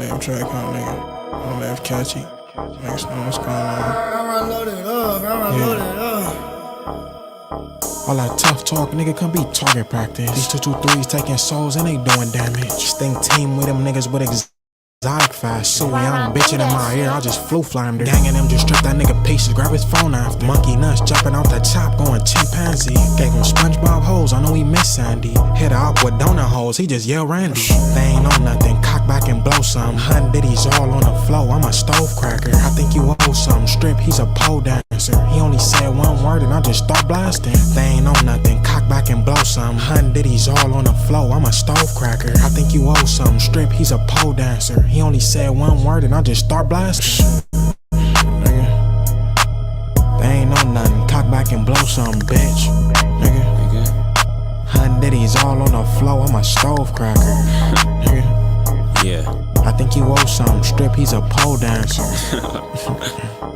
Damn track on nigga. On left catchy. Niggas know what's going on. I load it up, load it up. All that tough talk, nigga, come be target practice. These 223s taking souls and they doing damage. Stink team with them niggas with exotic fast. So young bitchin' in my ear, I just flew flying. Gang of them just stripped that nigga pieces, grab his phone after. Monkey nuts jumping off the top, going chimpanzee. Gave him SpongeBob hoes, I know he miss Sandy. Hit her up with donut hoes, he just yell Randy. They ain't on nothing, cock back and blow some. Hun Diddy's all on the flow, I'm a stove cracker. I think you owe some. Strip, he's a pole dancer. He only said one word and I just start blasting. They ain't on nothing, cock back and blow some. Hun Diddy's all on the flow, I'm a stove cracker. I think you owe some. Strip, he's a pole dancer. He only said one word and I just start blasting. Nigga, they ain't know nothing, cock back and blow some, bitch. Nigga, Hun Diddy's all on the flow, I'm a stove cracker. Nigga, yeah, I think you owe some. Strip, he's a pole dancer.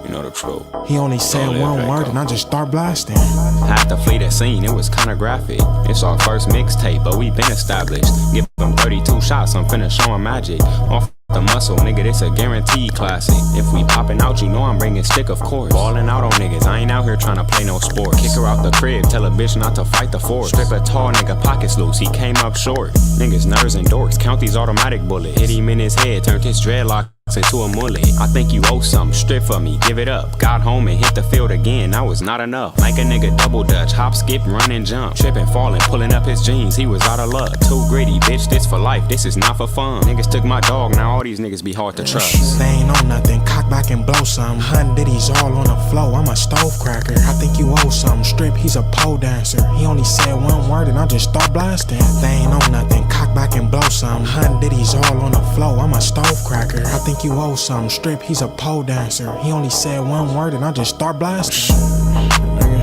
you know the truth. He only said one word and I just start blasting. Had to flee that scene, it was kinda graphic. It's our first mixtape, but we been established. Give them 32 shots, I'm finna show 'em magic. Off the muscle, nigga, this a guaranteed classic. If we poppin' out, you know I'm bringing stick, of course. Ballin' out on niggas, I ain't out here tryna play no sport. Kick her out the crib, tell a bitch not to fight the force. Strip a tall nigga, pockets loose, he came up short. Niggas nerves and dorks, count these automatic bullets. Hit him in his head, turned his dreadlocks into a mullet. I think you owe something, strip for me, give it up. Got home and hit the field again, that was not enough. Like a nigga double dutch, hop, skip, run and jump. Trippin', fallin', pulling up his jeans, he was out of luck. Too gritty, bitch, this for life, this is not for fun. Niggas took my dog, now all these niggas be hard to trust. They ain't on nothing, cock back and blow some. Hun Diddy's all on the flow, I'm a stove cracker. I think you owe some. Strip, he's a pole dancer. He only said one word and I just start blasting. They ain't on nothing, cock back and blow some. Hun Diddy's all on the flow, I'm a stove cracker. I think you owe some. Strip, he's a pole dancer. He only said one word and I just start blasting. Nigga,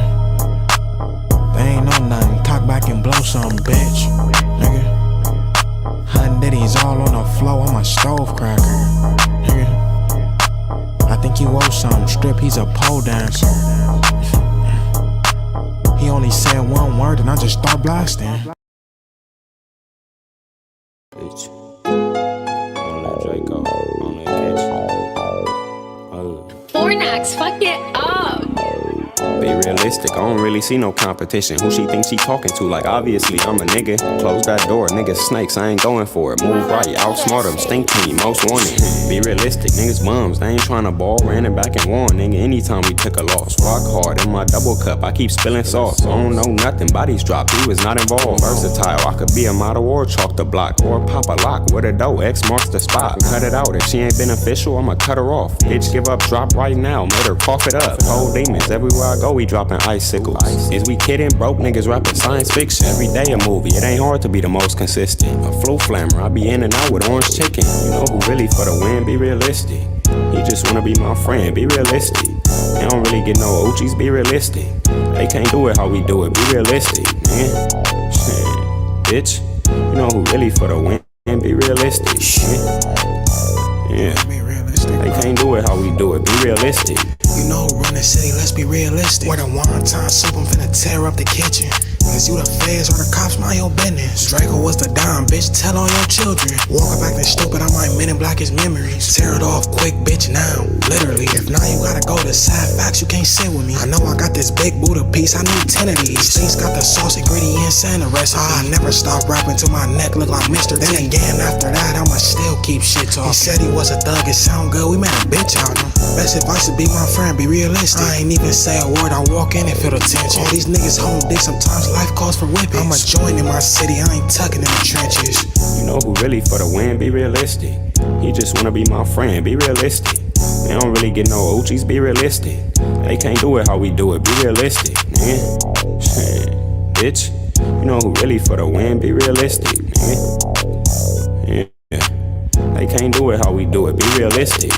they ain't know nothing, cock back and blow some, bitch. Nigga, Hun Diddy's all on the flow, I'm a stove cracker. Nigga, I think you owe some. Strip, he's a pole dancer. He only said one word and I just start blasting. Bitch, don't let Drake go, don't let catch you. Fornax, fuck it up. Be realistic, I don't really see no competition. Who she thinks she talking to? Like, obviously, I'm a nigga. Close that door, niggas snakes, I ain't going for it. Move right, outsmart them, stink team, most wanted. Be realistic, niggas bums, they ain't tryna ball. Ran it back and won, nigga, anytime we took a loss. Rock hard in my double cup, I keep spilling sauce. I don't know nothing, bodies dropped, he was not involved. Versatile, I could be a model or chalk the block. Or pop a lock with a dough, X marks the spot. Cut it out, if she ain't beneficial, I'ma cut her off. Bitch, give up, drop right now, made her cough it up. Cold demons, everywhere I go, we dropping icicles. Is we kidding? Broke niggas rapping science fiction. Every day a movie, it ain't hard to be the most consistent. A flu flammer, I be in and out with orange chicken. You know who really for the win, be realistic. He just wanna be my friend, be realistic. They don't really get no Uchis, be realistic. They can't do it how we do it, be realistic, man. Shit, bitch, you know who really for the win, be realistic. Yeah, they can't do it how we do it, be realistic. You know who run the city, let's be realistic. Where the wonton soup, I'm finna tear up the kitchen. Cause you the feds or the cops, mind your business. Draco was the dime, bitch, tell all your children. Walk up acting stupid, I might men in black his memories. Tear it off quick, bitch, now, literally. If not, you gotta go to sad facts, you can't sit with me. I know I got this big Buddha piece, I need 10 of these. Things got the sauce, ingredients, and the recipe. I never stop rapping till my neck look like Mr. Then again, after that, I'ma still keep shit talking. He said he was a thug, it sound good, we made a bitch out of him. Best advice to be my friend, be realistic. I ain't even say a word, I walk in and feel the tension. All these niggas home dick, sometimes life calls for whipping. I'm a joint in my city, I ain't tucking in the trenches. You know who really for the win, be realistic. He just wanna be my friend, be realistic. They don't really get no Uchis, be realistic. They can't do it how we do it, be realistic, nigga. Shit, bitch, you know who really for the win, be realistic, nigga. Yeah, they can't do it how we do it, be realistic.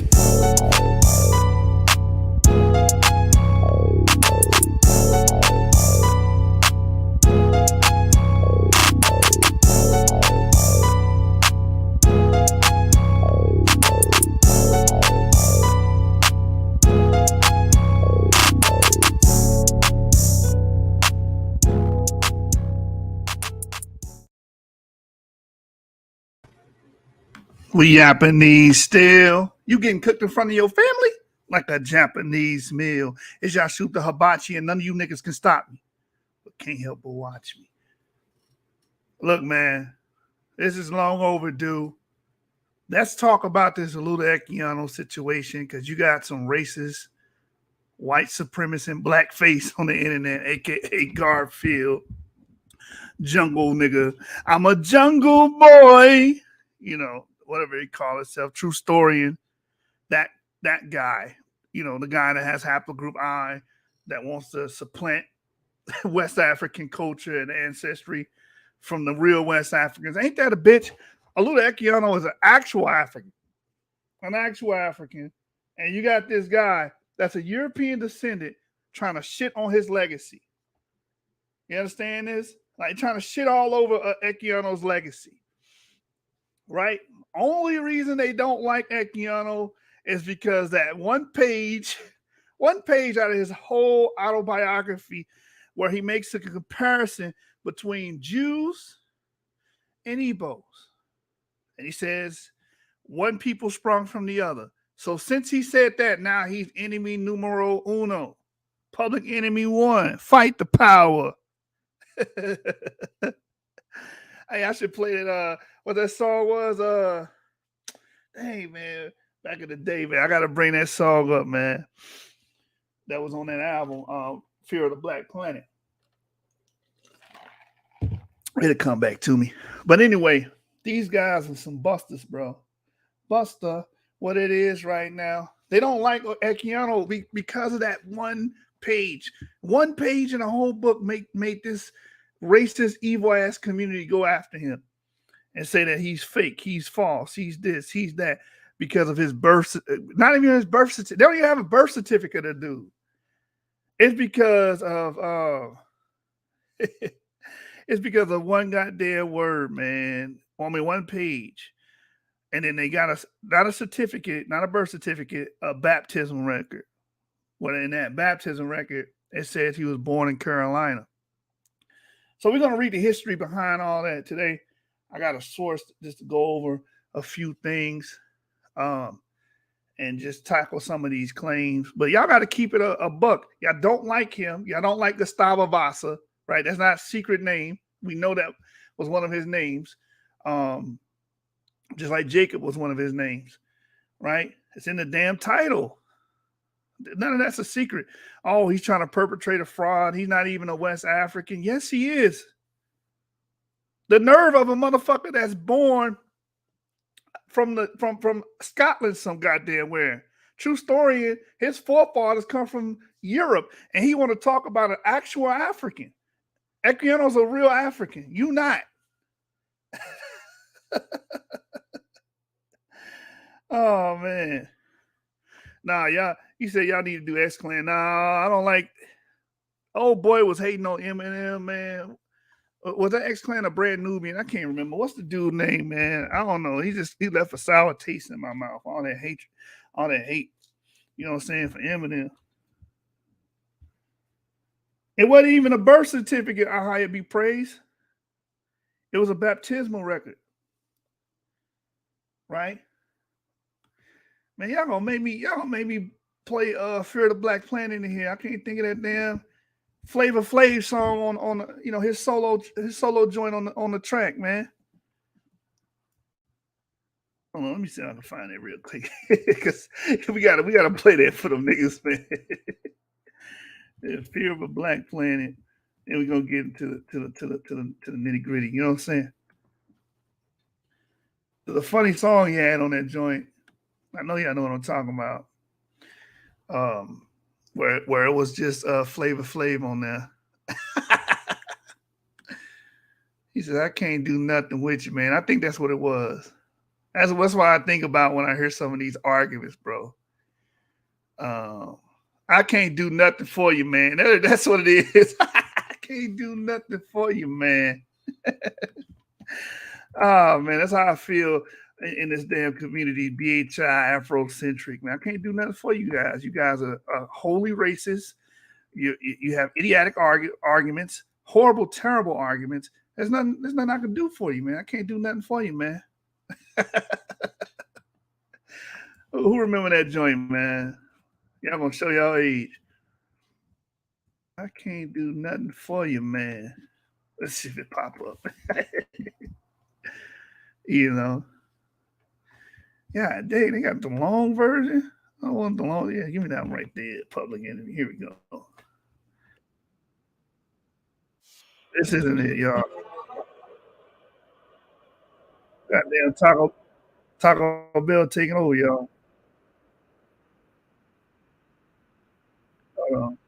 We Japanese still. You getting cooked in front of your family like a Japanese meal. It's y'all shoot the hibachi and none of you niggas can stop me. But can't help but watch me. Look, man, this is long overdue. Let's talk about this OLUDAH EQUIANO situation because you got some racist, white supremacist, and blackface on the internet, aka Garfield. Jungle nigga. I'm a jungle boy. You know, whatever he call himself, true historian. That guy, you know, the guy that has haplogroup I that wants to supplant West African culture and ancestry from the real West Africans. Ain't that a bitch? OLUDAH EQUIANO is an actual African. And you got this guy that's a European descendant trying to shit on his legacy. You understand this? Like trying to shit all over EQUIANO's legacy. Right? Only reason they don't like EQUIANO is because that one page out of his whole autobiography where he makes a comparison between Jews and Igbos. And he says, one people sprung from the other. So since he said that, now he's enemy numero uno. Public enemy one. Fight the power. Hey, I should play it. What that song was? Dang, man. Back in the day, man. I got to bring that song up, man. That was on that album, Fear of the Black Planet. It'll come back to me. But anyway, these guys are some busters, bro. Buster, what it is right now. They don't like EQUIANO because of that one page. One page in a whole book made this racist, evil-ass community go after him and say that he's fake, he's false, he's this, he's that, because of his birth. Not even his birth certificate. They don't even have a birth certificate of dude. It's because of it's because of one goddamn word, man. Only one page. And then they got not a certificate, not a birth certificate, a baptism record. Well, in that baptism record, it says he was born in Carolina. So we're going to read the history behind all that today. I got a source just to go over a few things and just tackle some of these claims. But y'all got to keep it a buck. Y'all don't like him. Y'all don't like Gustavo Vasa, right? That's not a secret name. We know that was one of his names. Just like Jacob was one of his names, right? It's in the damn title. None of that's a secret. Oh, he's trying to perpetrate a fraud. He's not even a West African. Yes, he is. The nerve of a motherfucker that's born from Scotland some goddamn where. True story, his forefathers come from Europe, and he want to talk about an actual African. EQUIANO's a real African. You not. Oh, man. Nah, y'all, you said y'all need to do X-Clan. Nah, I don't like. Old boy was hating on Eminem, man. Was that X-Clan a brand Nubian? I can't remember. What's the dude's name, man? I don't know. He left a sour taste in my mouth. All that hatred, all that hate. You know what I'm saying, for Eminem. It wasn't even a birth certificate, I higher be praised. It was a baptismal record. Right? Man, y'all gonna make me play Fear of the Black Planet in here. I can't think of that damn Flavor Flav song on you know, his solo joint on the track, man. Hold on, let me see if I can find it real quick. Because we gotta play that for them niggas, man. Fear of a Black Planet. And we're gonna get into the nitty-gritty, you know what I'm saying? The funny song he had on that joint. I know y'all know what I'm talking about. Where it was just Flavor Flav on there. He said, I can't do nothing with you, man. I think that's what it was. That's why I think about when I hear some of these arguments, bro. I can't do nothing for you, man. That's what it is. I can't do nothing for you, man. Oh, man, that's how I feel in this damn community, BHI, Afrocentric, man. I can't do nothing for you guys. You guys are wholly racist. You have idiotic arguments, horrible, terrible arguments. There's nothing I can do for you, man. I can't do nothing for you, man. Who remember that joint, man? Y'all gonna show y'all age. I can't do nothing for you, man. Let's see if it pop up. You know. Yeah, dang, they got the long version. I want the long. Yeah, give me that one right there. Public Enemy. Here we go. This isn't it, y'all. Goddamn Taco Bell taking over, y'all. Hold on.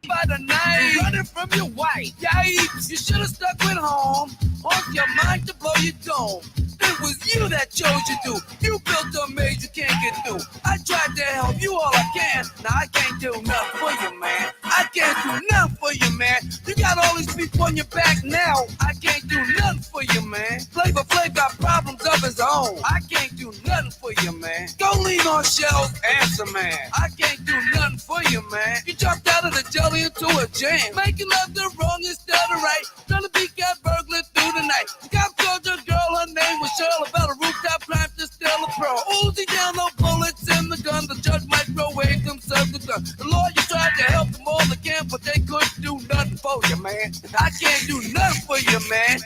By the night, running from your wife. Yikes, you should have stuck with home. On your mind to blow your dome. It was you that chose you do. You built a maze you can't get through. I tried to help you all I can. Now I can't do nothing for you, man. I can't do nothing for you, man. You got all these people on your back now. I can't do nothing for you, man. Flavor Flav got problems of his own. I can't do nothing for you, man. Go lean on shells, answer, man. I can't do nothing for you, man. You jumped out of the jelly into a jam. Making love the wrong instead of right. Trying to beat that burglar through the night. Cop told your girl her name was Cheryl. About a rooftop climb to steal a pro. Uzi yellow bullets in the gun. The judge microwave them, serve the gun. The lawyer tried to help them all they can, but they couldn't do nothing for you, man. I can't do nothing for you, man.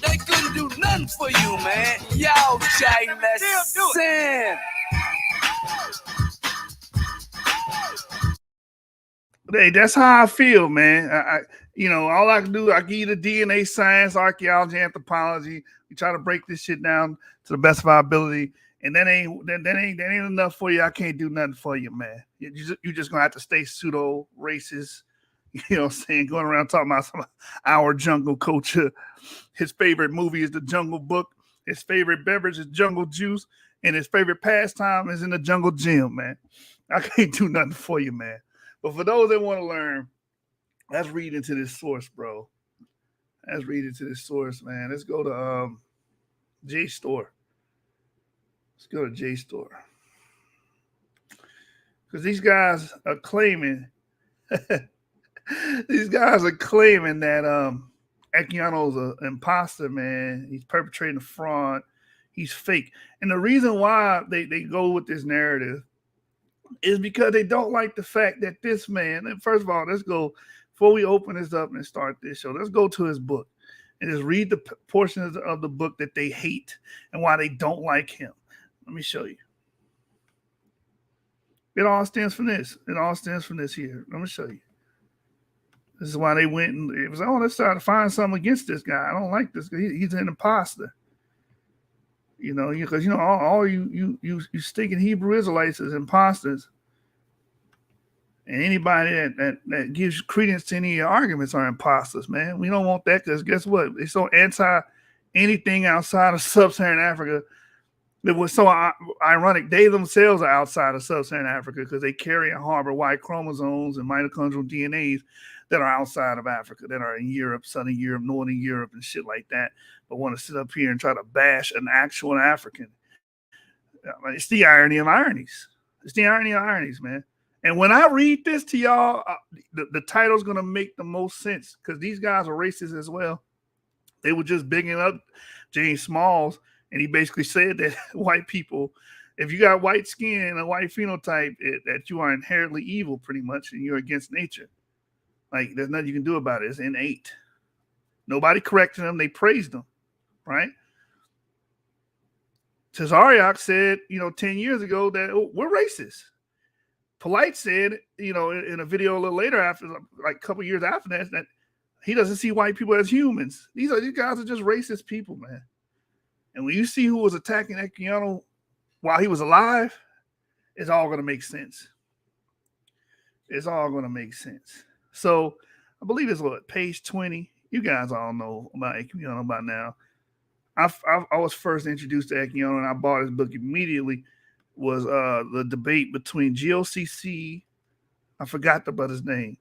They couldn't do nothing for you, man. Yo, Jay, let's sing. Hey, that's how I feel, man. All I can do, I give you the DNA science, archaeology, anthropology. We try to break this shit down to the best of our ability, and that ain't enough for you. I can't do nothing for you, man. You just gonna have to stay pseudo racist. You know what I'm saying? Going around talking about our jungle culture. His favorite movie is The Jungle Book. His favorite beverage is jungle juice, and his favorite pastime is in the jungle gym, man. I can't do nothing for you, man. But for those that want to learn, let's read into this source, bro. Let's read into this source, man. Let's go to JSTOR. Let's go to JSTOR. Because these guys are claiming that Equiano's an imposter, man. He's perpetrating a fraud. He's fake. And the reason why they go with this narrative is because they don't like the fact that this man, and first of all, let's go, before we open this up and start this show, let's go to his book and just read the portions of the book that they hate and why they don't like him. Let me show you. It all stems from this. It all stems from this here. Let me show you. This is why they went and it was, let's try to find something against this guy. I don't like this guy. He's an imposter. Because all you stinking Hebrew Israelites as imposters, and anybody that gives credence to any of your arguments are imposters, man. We don't want that because guess what? They're so anti anything outside of sub-Saharan Africa. It was so ironic. They themselves are outside of sub-Saharan Africa because they carry and harbor Y chromosomes and mitochondrial DNAs that are outside of Africa, that are in Europe, Southern Europe, Northern Europe, and shit like that, but want to sit up here and try to bash an actual African. It's the irony of ironies. It's the irony of ironies, man. And when I read this to y'all, the title's going to make the most sense because these guys are racist as well. They were just bigging up James Smalls, and he basically said that white people, if you got white skin and a white phenotype, that you are inherently evil pretty much, and you're against nature. Like, there's nothing you can do about it. It's innate. Nobody corrected them. They praised them, right? Tazariak said, 10 years ago that we're racist. Polite said, in a video a little later, after like a couple years after that he doesn't see white people as humans. These guys are just racist people, man. And when you see who was attacking Equiano while he was alive, it's all going to make sense. It's all going to make sense. So I believe it's page 20. You guys all know about Equiano by now. I was first introduced to Equiano and I bought his book immediately. Was the debate between GOCC. I forgot the brother's name.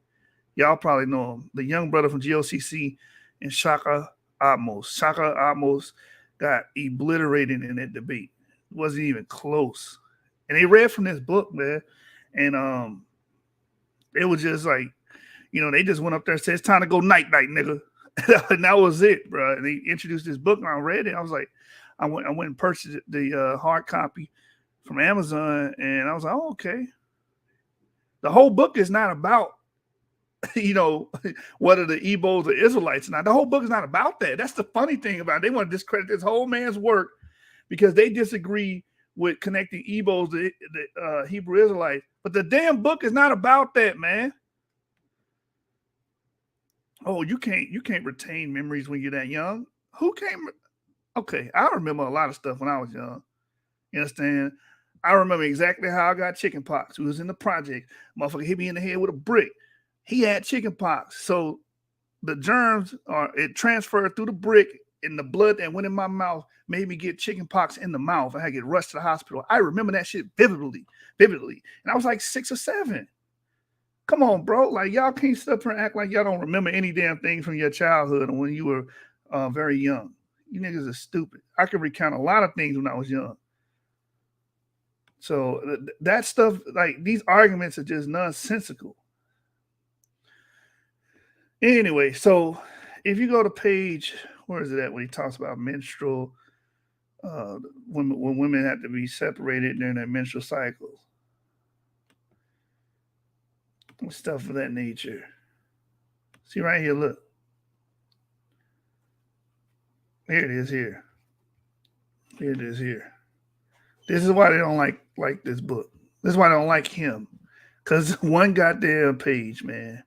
Y'all probably know him. The young brother from GOCC and Shaka Atmos. Shaka Atmos got obliterated in that debate. It wasn't even close. And they read from this book, man. And it was just like, they just went up there and said, it's time to go night-night, nigga. And that was it, bro. And he introduced this book, and I read it. I was like, I went and purchased the hard copy from Amazon, and I was like, oh, okay. The whole book is not about, whether the Igbos or Israelites or not. The whole book is not about that. That's the funny thing about it. They want to discredit this whole man's work because they disagree with connecting Igbos to the Hebrew Israelites. But the damn book is not about that, man. Oh, you can't retain memories when you're that young. Who can't? Okay, I remember a lot of stuff when I was young. You understand? I remember exactly how I got chicken pox. We was in the project. Motherfucker hit me in the head with a brick. He had chicken pox. So the germs it transferred through the brick, and the blood that went in my mouth made me get chicken pox in the mouth. I had to get rushed to the hospital. I remember that shit vividly. And I was like 6 or 7. Come on, bro. Like, y'all can't sit up here and act like y'all don't remember any damn thing from your childhood and when you were very young. You niggas are stupid. I can recount a lot of things when I was young. So that stuff, like, these arguments are just nonsensical. Anyway, so if you go to page, where is it at when he talks about menstrual, when women have to be separated during their menstrual cycles? Stuff of that nature. See right here, look. Here it is here. Here it is here. This is why they don't like this book. This is why I don't like him. Because one goddamn page, man.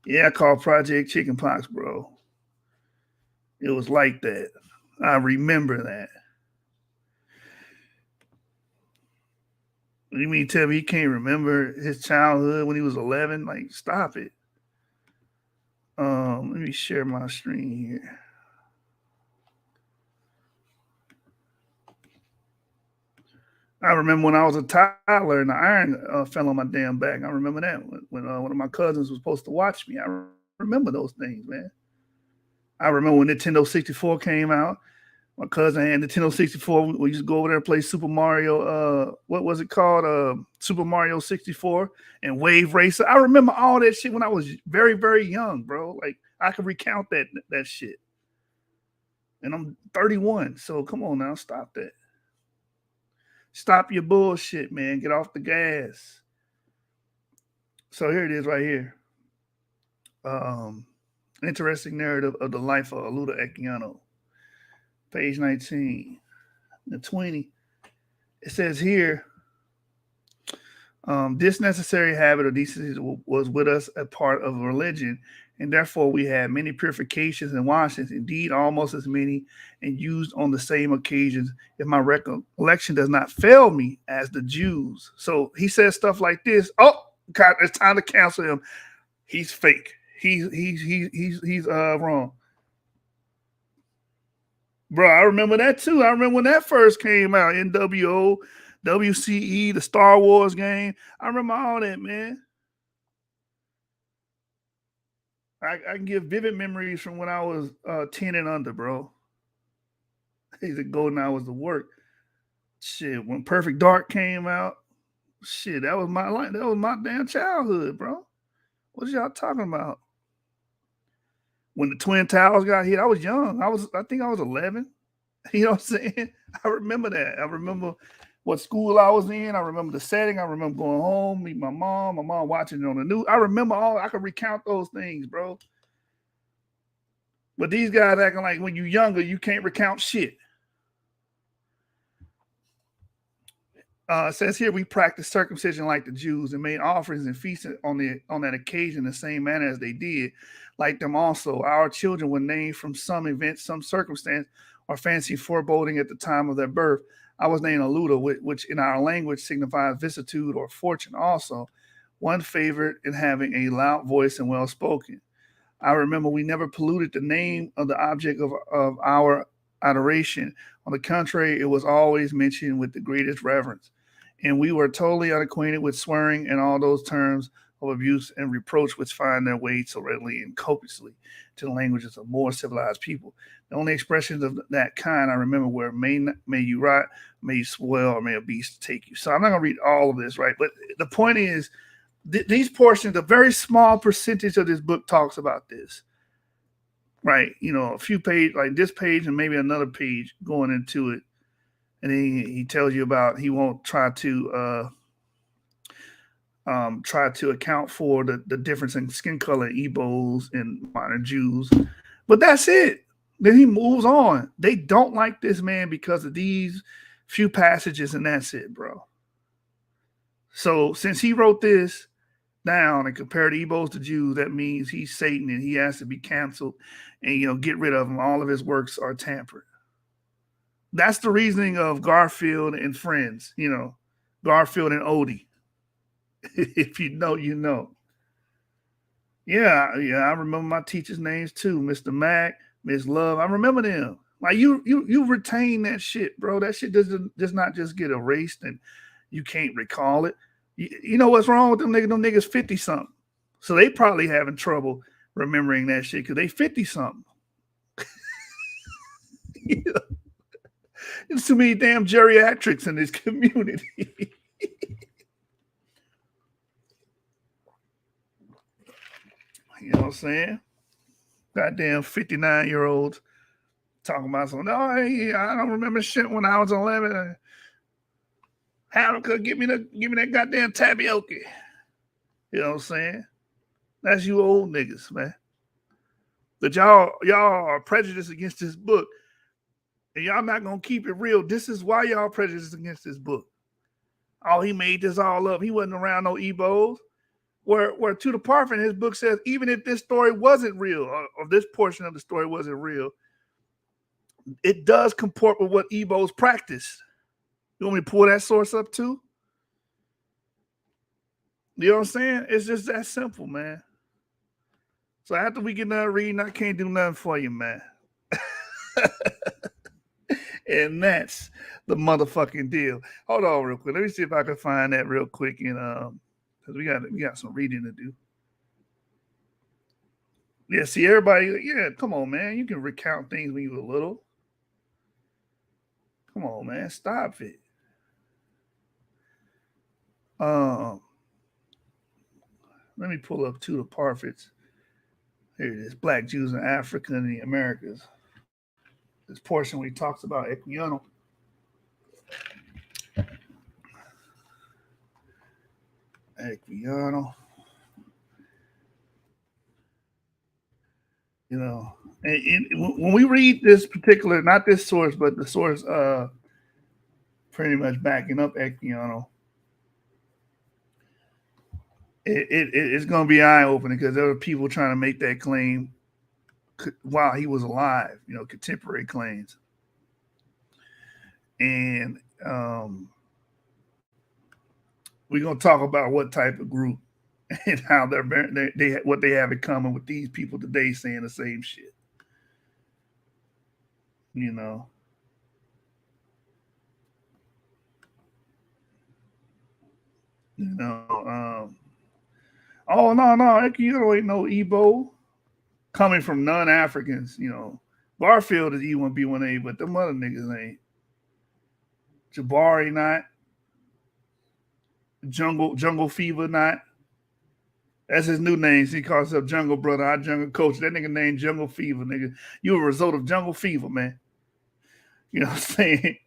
Yeah, I call Project Chickenpox, bro. It was like that. I remember that. You mean tell me he can't remember his childhood when he was 11? Like, stop it. Let me share my screen here. I remember when I was a toddler and the iron fell on my damn back. I remember that when one of my cousins was supposed to watch me. I remember those things, man. I remember when Nintendo 64 came out. My cousin had Nintendo 64. We used to go over there and play Super Mario. What was it called? Super Mario 64 and Wave Racer. I remember all that shit when I was very, very young, bro. Like, I could recount that shit. And I'm 31, so come on now, stop that. Stop your bullshit, man. Get off the gas. So here it is right here. Interesting narrative of the life of OLUDAH EQUIANO. Page 19. The 20. It says here, this necessary habit of decency was with us a part of religion, and therefore we had many purifications and washings, indeed almost as many, and used on the same occasions, if my recollection does not fail me, as the Jews. So he says stuff like this. Oh, God, it's time to cancel him. He's fake. He's wrong. Bro, I remember that too. I remember when that first came out, NWO, WCE, the Star Wars game. I remember all that, man. I can give vivid memories from when I was 10 and under, bro. These are golden hours of work. Shit, when Perfect Dark came out, shit, that was my life. That was my damn childhood, bro. What y'all talking about? When the Twin Towers got hit, I was young. I think I was 11. You know what I'm saying? I remember that. I remember what school I was in. I remember the setting. I remember going home, meet my mom watching it on the news. I remember I could recount those things, bro. But these guys acting like when you're younger, you can't recount shit. It says here, we practice circumcision like the Jews and made offerings and feasts on that occasion the same manner as they did. Like them also, our children were named from some event, some circumstance, or fancy foreboding at the time of their birth. I was named OLUDAH, which in our language signifies vicissitude or fortune also, one favored in having a loud voice and well-spoken. I remember we never polluted the name of the object of our adoration. On the contrary, it was always mentioned with the greatest reverence. And we were totally unacquainted with swearing and all those terms of abuse and reproach which find their way so readily and copiously to the languages of more civilized people. The only expressions of that kind I remember were may you rot, may you swell, or may a beast take you. So I'm not going to read all of this, right? But the point is, these portions, a very small percentage of this book talks about this. right? You know, a few pages like this page and maybe another page going into it, and then he tells you about he won't try to account for the difference in skin color Igbos and modern Jews, but that's it. Then he moves on. They don't like this man because of these few passages, and that's it, bro. So since he wrote this down and compared Igbos to Jews, that means he's Satan and he has to be canceled and get rid of him. All of his works are tampered. That's the reasoning of Garfield and Friends, Garfield and Odie. If you know, you know. Yeah, I remember my teachers' names too, Mr. Mac, Miss Love. I remember them. Like you retain that shit, bro. That shit does not just get erased and you can't recall it. You know what's wrong with them niggas? Them niggas 50-something. So they probably having trouble remembering that shit because they 50-something. There's too many damn geriatrics in this community. You know what I'm saying? Goddamn 59-year-olds talking about something. Oh, hey, I don't remember shit when I was 11. How could give me that goddamn tapioca? You know what I'm saying? That's you old niggas, man. But y'all are prejudiced against this book, and y'all not gonna keep it real. This is why y'all prejudiced against this book. Oh, he made this all up. He wasn't around no Igbos. Where to the Parfin, his book says, even if this story wasn't real, or this portion of the story wasn't real, it does comport with what Igbos practice. You want me to pull that source up too? You know what I'm saying? It's just that simple, man. So after we get done reading, I can't do nothing for you, man. And that's the motherfucking deal. Hold on real quick. Let me see if I can find that real quick. And because we got some reading to do. Yeah, see everybody. Yeah, come on, man. You can recount things when you were little. Come on, man. Stop it. Let me pull up two of the Parfits. Here it is. Black Jews in Africa and the Americas. This portion where he talks about Equiano. Equiano. You know, and when we read this particular, not this source, but the source pretty much backing up Equiano, it's going to be eye-opening because there were people trying to make that claim while he was alive, contemporary claims. And we're going to talk about what type of group and how they what they have in common with these people today saying the same shit. Oh no, Equiano ain't no Igbo. Coming from non-Africans, Barfield is E1B1A, but them other niggas ain't. Jabari not. Jungle Fever not. That's his new name. He calls himself Jungle Brother, our Jungle Coach. That nigga named Jungle Fever, nigga. You a result of Jungle Fever, man. You know what I'm saying?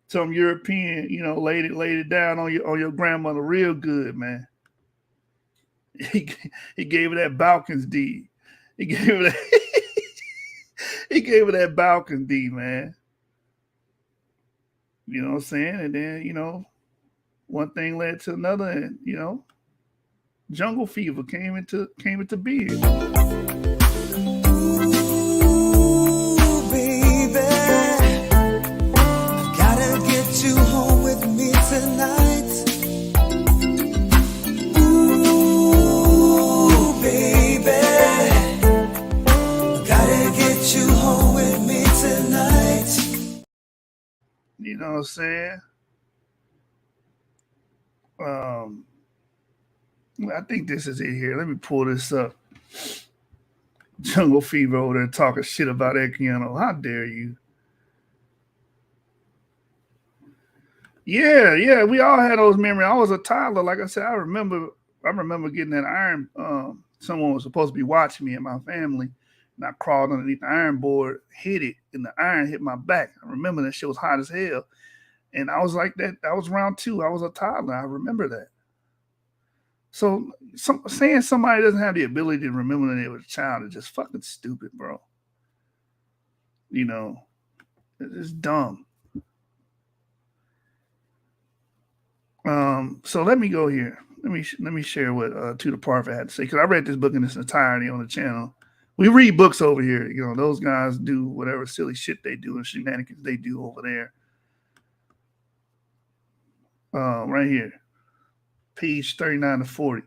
Some European, laid it down on your grandmother real good, man. He gave her that Balkans D. He gave her that Balkans D, man. You know what I'm saying? And then, one thing led to another, and Jungle Fever came into being. Ooh, baby, I gotta get you home with me tonight. Ooh, baby, I gotta get you home with me tonight. You know what I'm saying? I think this is it here. Let me pull this up. Jungle Fever over there talking shit about Equiano. How dare you? Yeah, we all had those memories. I was a toddler. Like I said, I remember getting that iron. Someone was supposed to be watching me and my family, And I crawled underneath the iron board, hit it, and the iron hit my back. I remember that shit was hot as hell. And I was like that. That was round 2. I was a toddler. I remember that. So saying somebody doesn't have the ability to remember when they were a child is just fucking stupid, bro. You know, it's dumb. So let me go here. Let me share what Tudor Parfit had to say, because I read this book in its entirety on the channel. We read books over here. You know, those guys do whatever silly shit they do and shenanigans they do over there. Right here, page 39 to 40.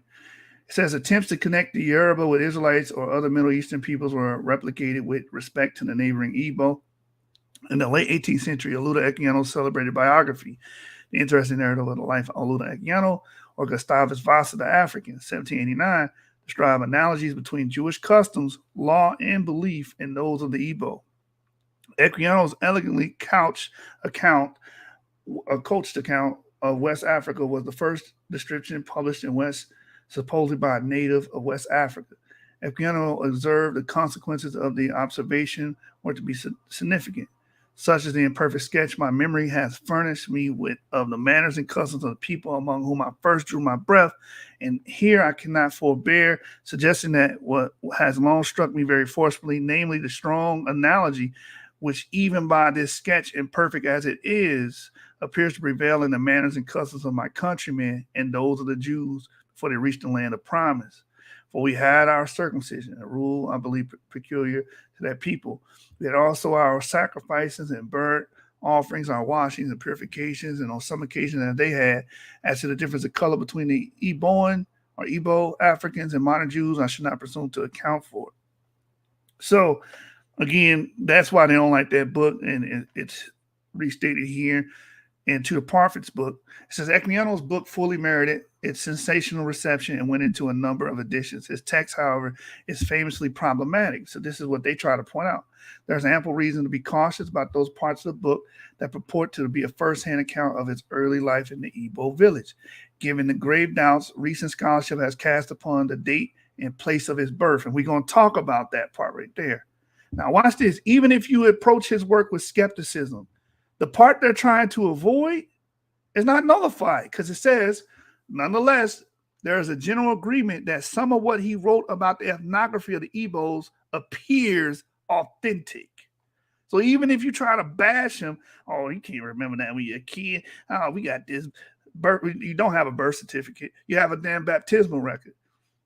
It says attempts to connect the Yoruba with Israelites or other Middle Eastern peoples were replicated with respect to the neighboring Igbo. In the late 18th century, OLUDAH EQUIANO's celebrated biography, The Interesting Narrative of the Life of OLUDAH EQUIANO, or Gustavus Vasa the African, 1789, describe analogies between Jewish customs, law, and belief and those of the Igbo. Equiano's elegantly couched account of West Africa was the first description published in West, supposedly by a native of West Africa. Equiano observed the consequences of the observation were to be significant, such as the imperfect sketch my memory has furnished me with of the manners and customs of the people among whom I first drew my breath. And here I cannot forbear suggesting that what has long struck me very forcefully, namely the strong analogy which even by this sketch, imperfect as it is, appears to prevail in the manners and customs of my countrymen and those of the Jews before they reached the land of promise. For we had our circumcision, a rule, I believe, peculiar to that people. We had also our sacrifices and burnt offerings, our washings and purifications, and on some occasions that they had. As to the difference of color between the Igbo Africans and modern Jews, I should not presume to account for it. So, again, that's why they don't like that book, and it's restated here. And Tudor Parfit's book, it says Equiano's book fully merited its sensational reception and went into a number of editions. His text, however, is famously problematic. So this is what they try to point out. There's ample reason to be cautious about those parts of the book that purport to be a first-hand account of his early life in the Igbo village, given the grave doubts recent scholarship has cast upon the date and place of his birth. And we're going to talk about that part right there. Now, watch this. Even if you approach his work with skepticism, the part they're trying to avoid is not nullified, because it says, nonetheless, there is a general agreement that some of what he wrote about the ethnography of the Igbos appears authentic. So even if you try to bash him, oh, you can't remember that when you're a kid. Oh, we got this birth. You don't have a birth certificate. You have a damn baptismal record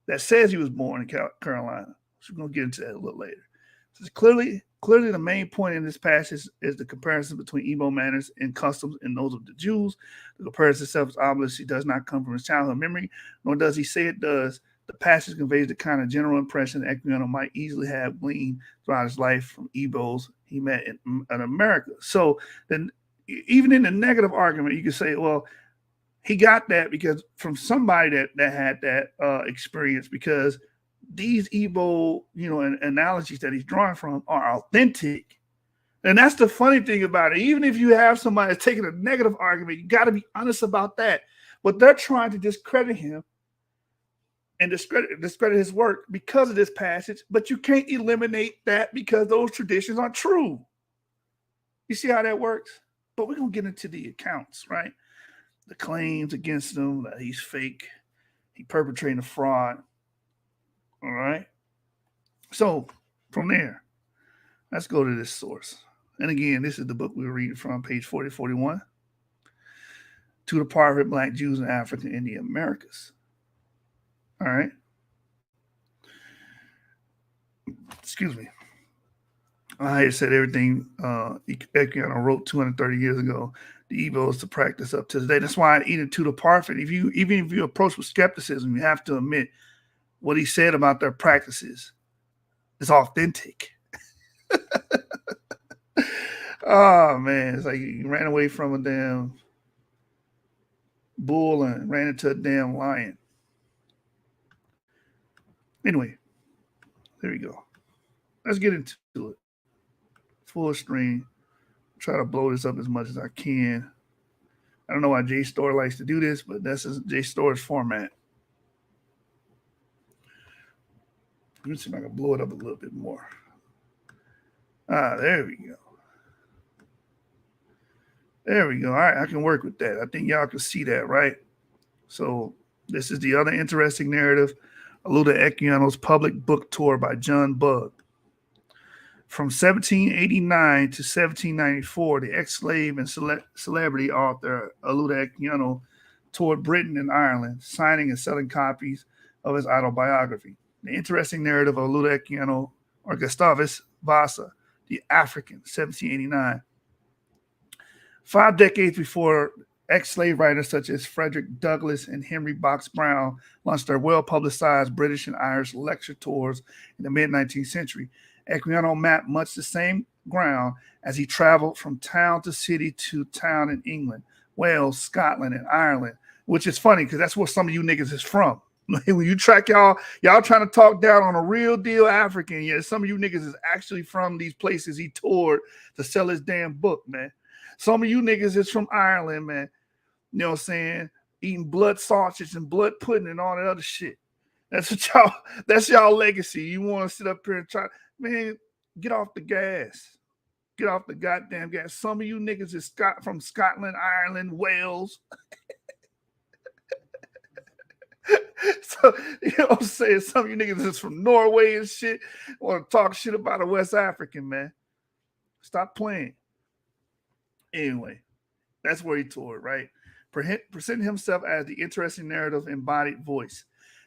that says he was born in Carolina. So we're going to get into that a little later. So it's clearly the main point in this passage is the comparison between Igbo manners and customs and those of the Jews. The comparison itself is obviously does not come from his childhood memory, nor does he say it does. The passage conveys the kind of general impression that Equiano might easily have gleaned throughout his life from Igbos he met in America. So then, even in the negative argument, you could say, well, he got that because from somebody that had that experience, because these Igbo, analogies that he's drawing from are authentic. And that's the funny thing about it. Even if you have somebody that's taking a negative argument, you got to be honest about that. But they're trying to discredit him and discredit his work because of this passage. But you can't eliminate that because those traditions are true. You see how that works? But we're going to get into the accounts, right? The claims against him that he's fake, he perpetrating a fraud. All right. So from there, let's go to this source. And again, this is the book we were reading from, page 40-41. Tudor Parfit, Black Jews in Africa and the Americas. All right. Excuse me. I said everything Equiano wrote 230 years ago. The Igbo is to practice up to today. That's why even Tudor Parfit, even if you approach with skepticism, you have to admit what he said about their practices is authentic. Oh, man. It's like he ran away from a damn bull and ran into a damn lion. Anyway, there we go. Let's get into it. Full screen. Try to blow this up as much as I can. I don't know why JSTOR likes to do this, but that's JSTOR's format. Let me see if I can blow it up a little bit more. There we go. There we go. All right, I can work with that. I think y'all can see that, right? So this is the other interesting narrative, OLUDAH EQUIANO's public book tour by John Bugg. From 1789 to 1794, the ex-slave and celebrity author OLUDAH EQUIANO toured Britain and Ireland, signing and selling copies of his autobiography. The interesting narrative of OLUDAH EQUIANO, or Gustavus Vasa, the African, 1789. 5 decades before, ex-slave writers such as Frederick Douglass and Henry Box Brown launched their well-publicized British and Irish lecture tours in the mid-19th century. Equiano mapped much the same ground as he traveled from town to city to town in England, Wales, Scotland, and Ireland, which is funny because that's where some of you niggas is from. When you track y'all trying to talk down on a real deal African, yeah, some of you niggas is actually from these places he toured to sell his damn book, man. Some of you niggas is from Ireland, man. You know what I'm saying? Eating blood sausage and blood pudding and all that other shit. That's y'all legacy. You want to sit up here and try, man, get off the gas. Get off the goddamn gas. Some of you niggas is from Scotland, Ireland, Wales. So, you know what I'm saying? Some of you niggas is from Norway and shit. Want to talk shit about a West African, man. Stop playing. Anyway, that's where he toured, right? Presenting himself as the interesting narrative embodied voice.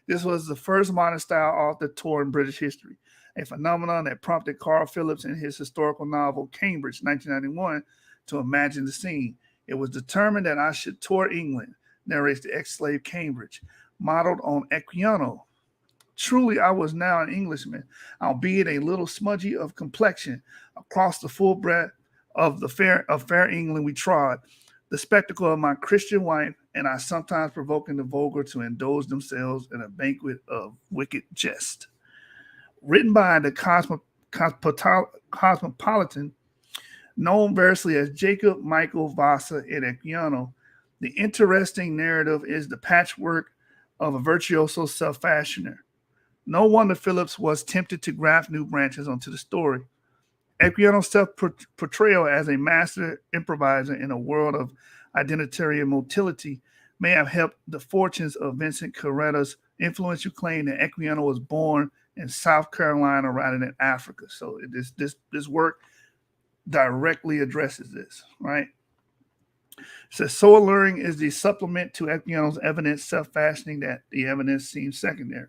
This was the first modern style author tour in British history, a phenomenon that prompted Carl Phillips in his historical novel Cambridge, 1991, to imagine the scene. It was determined that I should tour England, narrates the ex-slave Cambridge, modeled on Equiano. Truly, I was now an Englishman, albeit a little smudgy of complexion, across the full breadth of the fair England we trod, the spectacle of my Christian wife, and I sometimes provoking the vulgar to indulge themselves in a banquet of wicked jest. Written by the cosmopolitan, known variously as Jacob Michael Vasa and Equiano, the interesting narrative is the patchwork of a virtuoso self-fashioner. No wonder Phillips was tempted to graft new branches onto the story. Equiano's self-portrayal as a master improviser in a world of identitarian motility may have helped the fortunes of Vincent Corretta's influential claim that Equiano was born in South Carolina rather than Africa. So this work directly addresses this, right? It says, so alluring is the supplement to Equiano's evidence self-fashioning that the evidence seems secondary.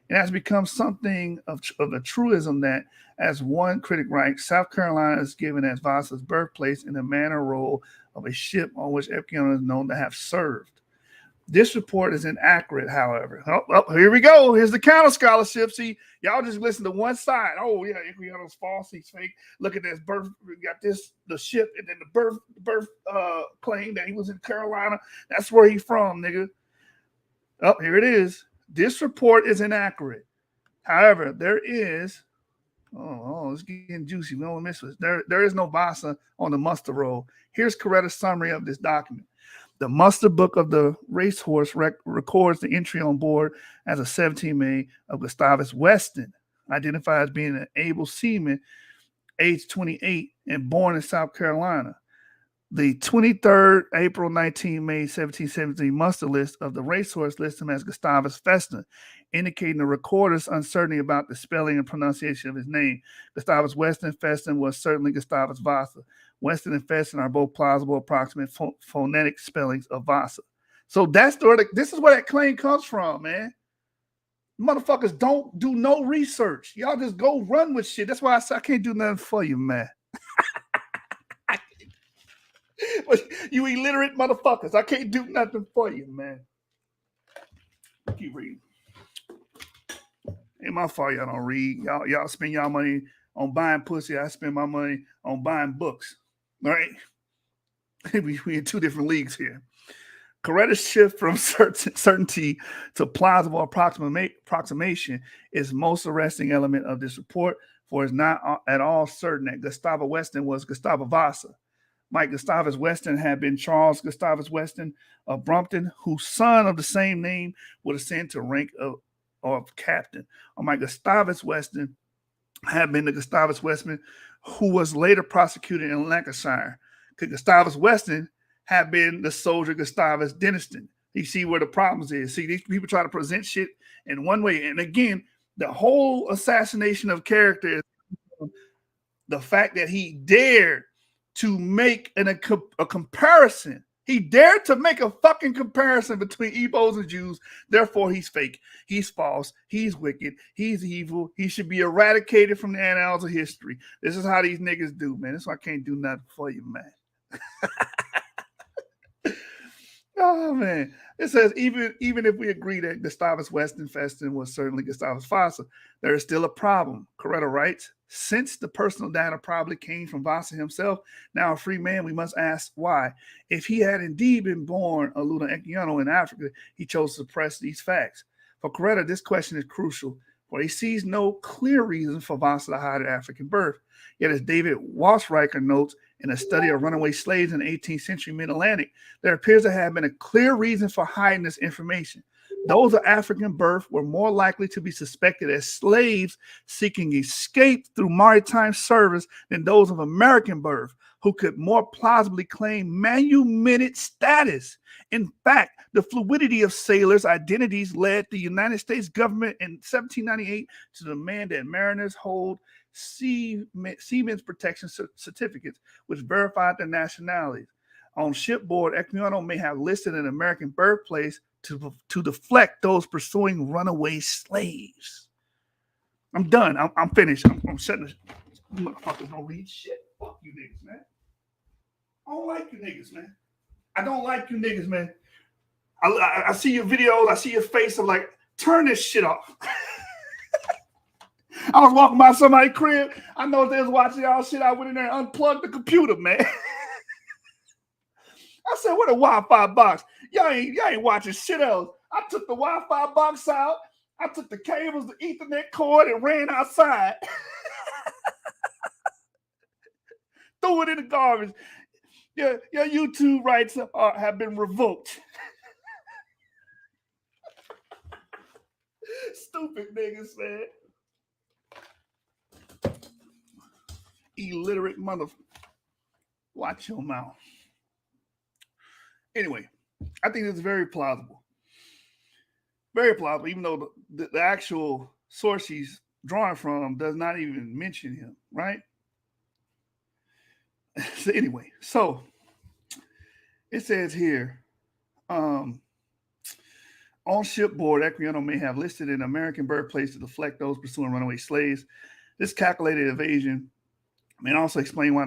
It has become something of a truism that, as one critic writes, South Carolina is given as Vasa's birthplace in the manner role of a ship on which Equiano is known to have served. This report is inaccurate, however. Here we go. Here's the counter scholarship. See, y'all just listen to one side. Oh, yeah, Equiano's false. He's fake. Look at this birth. We got the ship, and then the birth claim that he was in Carolina. That's where he's from, nigga. Oh, here it is. This report is inaccurate. However, there is. Oh, it's getting juicy. We don't miss this. There is no Vasa on the muster roll. Here's Coretta's summary of this document. The muster book of the racehorse records the entry on board as a 17 May of Gustavus Weston, identified as being an able seaman, age 28, and born in South Carolina. The 23rd April 19 May 1717 muster list of the racehorse lists him as Gustavus Weston, indicating the recorder's uncertainty about the spelling and pronunciation of his name. Gustavus Weston was certainly Gustavus Vasa. Weston and Feston are both plausible, approximate phonetic spellings of Vasa. So this is where that claim comes from, man. Motherfuckers don't do no research. Y'all just go run with shit. That's why I say I can't do nothing for you, man. You illiterate motherfuckers. I can't do nothing for you, man. Keep reading. Ain't my fault y'all don't read. Y'all spend y'all money on buying pussy. I spend my money on buying books. All right? We in two different leagues here. Coretta's shift from certainty to plausible approximation is most arresting element of this report, for it's not at all certain that Gustavus Weston was Gustavus Vasa. Mike Gustavus Weston had been Charles Gustavus Weston of Brompton, whose son of the same name would ascend to rank of captain. Or Mike Gustavus Weston had been the Gustavus Weston who was later prosecuted in Lancashire. Could Gustavus Weston have been the soldier Gustavus Denniston? You see where the problems is. See, these people try to present shit in one way. And again, the whole assassination of character is the fact that he dared to make a comparison. He dared to make a fucking comparison between Igbos and Jews. Therefore, he's fake. He's false. He's wicked. He's evil. He should be eradicated from the annals of history. This is how these niggas do, man. That's why I can't do nothing for you, man. Oh, man. It says, even if we agree that Gustavus Weston Festin was certainly Gustavus Vasa, there is still a problem. Coretta writes, since the personal data probably came from Vasa himself, now a free man, we must ask why. If he had indeed been born OLUDAH EQUIANO in Africa, he chose to suppress these facts. For Coretta, this question is crucial, for he sees no clear reason for Vasa to hide an African birth. Yet, as David Wasreicher notes in a study of runaway slaves in the 18th century mid-Atlantic, there appears to have been a clear reason for hiding this information. Those of African birth were more likely to be suspected as slaves seeking escape through maritime service than those of American birth, who could more plausibly claim manumitted status. In fact, the fluidity of sailors' identities led the United States government in 1798 to demand that mariners hold seamen's protection certificates, which verified their nationalities. On shipboard, Equiano may have listed an American birthplace to deflect those pursuing runaway slaves. I'm done. I'm finished. I'm shutting this. Motherfuckers don't read shit. Fuck you niggas, man. I don't like you niggas, man. I don't like you niggas, man. I see your videos. I see your face. I'm like, turn this shit off. I was walking by somebody's crib. I know they was watching y'all shit. I went in there and unplugged the computer, man. I said, what a Wi-Fi box? Y'all ain't watching shit else. I took the Wi-Fi box out. I took the cables, the Ethernet cord, and ran outside. Threw it in the garbage. Your YouTube rights have been revoked. Stupid niggas, man. Illiterate mother. Watch your mouth. Anyway, I think it's very plausible. Very plausible, even though the actual source he's drawing from does not even mention him, right? So anyway, so it says here, on shipboard, Equiano may have listed an American birthplace to deflect those pursuing runaway slaves. This calculated evasion may also explain why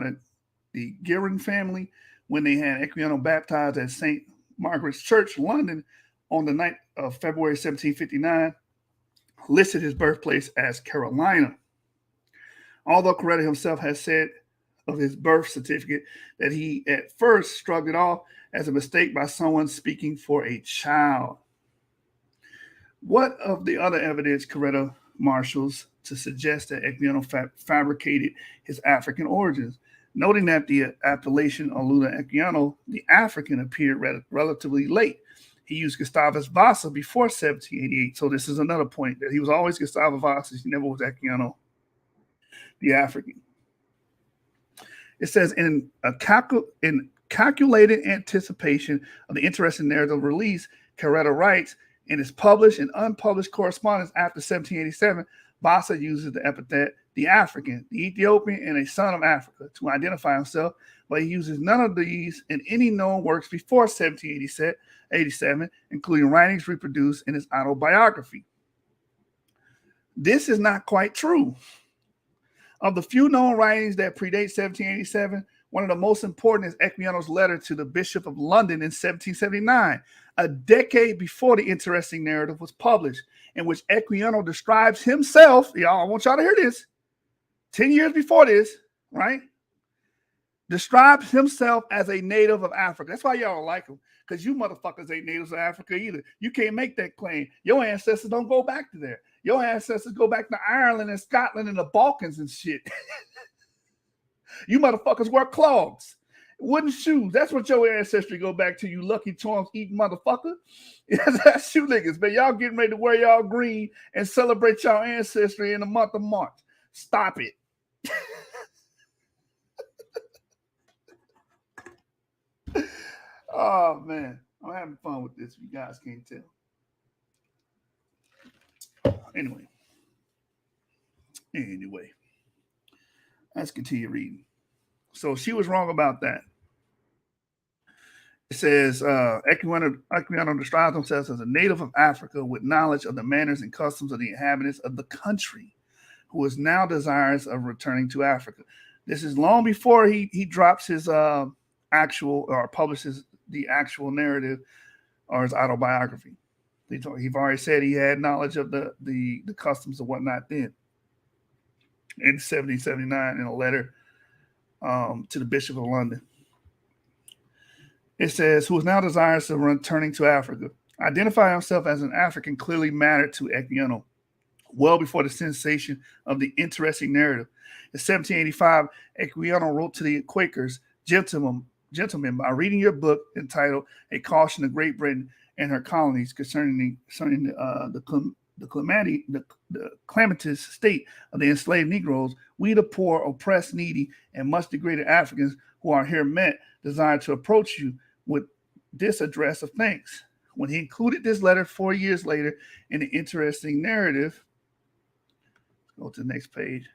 the Guerin family, when they had Equiano baptized at St. Margaret's Church, London, on the night of February 1759, listed his birthplace as Carolina. Although Coretta himself has said of his birth certificate that he at first shrugged it off as a mistake by someone speaking for a child. What of the other evidence Coretta marshals to suggest that Equiano fabricated his African origins? Noting that the appellation OLUDAH EQUIANO, the African, appeared relatively late. He used Gustavus Vasa before 1788. So this is another point, that he was always Gustavus Vasa. He never was Equiano, the African. It says, in calculated anticipation of the interesting narrative release, Coretta writes, in his published and unpublished correspondence after 1787, Vasa uses the epithet the African, the Ethiopian, and a son of Africa to identify himself, but he uses none of these in any known works before 1787, including writings reproduced in his autobiography. This is not quite true. Of the few known writings that predate 1787, one of the most important is Equiano's letter to the Bishop of London in 1779, a decade before the interesting narrative was published, in which Equiano describes himself, y'all, I want y'all to hear this, 10 years before this, right? Describes himself as a native of Africa. That's why y'all don't like him, because you motherfuckers ain't natives of Africa either. You can't make that claim. Your ancestors don't go back to there. Your ancestors go back to Ireland and Scotland and the Balkans and shit. You motherfuckers wear clogs, wooden shoes. That's what your ancestry go back to, you lucky charms eating motherfucker. That's you niggas, man. Y'all getting ready to wear y'all green and celebrate y'all ancestry in the month of March. Stop it. Oh man, I'm having fun with this. If you guys can't tell. Anyway, let's continue reading. So she was wrong about that. It says, Equiano describes themselves as a native of Africa with knowledge of the manners and customs of the inhabitants of the country, who is now desirous of returning to Africa. This is long before he drops his actual or publishes the actual narrative or his autobiography. He's already said he had knowledge of the customs and whatnot then. In 1779, in a letter to the Bishop of London. It says, who is now desirous of returning to Africa. Identify himself as an African clearly mattered to Equiano, well before the sensation of the interesting narrative. In 1785, Equiano wrote to the Quakers, gentlemen, by reading your book entitled A Caution to Great Britain and her colonies concerning the calamitous state of the enslaved Negroes, we the poor, oppressed, needy, and much degraded Africans who are here met desire to approach you with this address of thanks. When he included this letter 4 years later in the interesting narrative, go to the next page.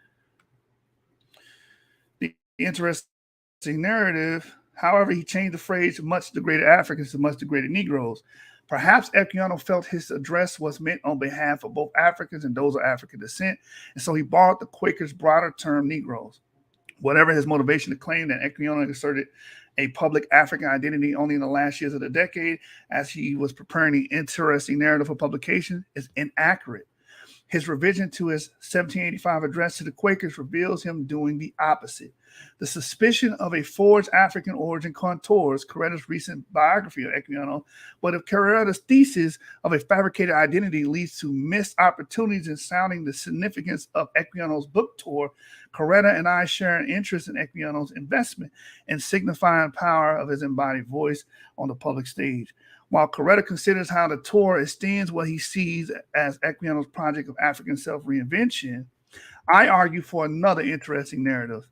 The interesting narrative, however, he changed the phrase much degraded Africans to much degraded Negroes. Perhaps Equiano felt his address was meant on behalf of both Africans and those of African descent, and so he borrowed the Quakers' broader term Negroes. Whatever his motivation to claim that Equiano asserted a public African identity only in the last years of the decade as he was preparing the interesting narrative for publication is inaccurate. His revision to his 1785 address to the Quakers reveals him doing the opposite. The suspicion of a forged African origin contours Coretta's recent biography of Equiano, but if Coretta's thesis of a fabricated identity leads to missed opportunities in sounding the significance of Equiano's book tour, Coretta and I share an interest in Equiano's investment and signifying power of his embodied voice on the public stage. While Coretta considers how the tour extends what he sees as Equiano's project of African self-reinvention, I argue for another interesting narrative.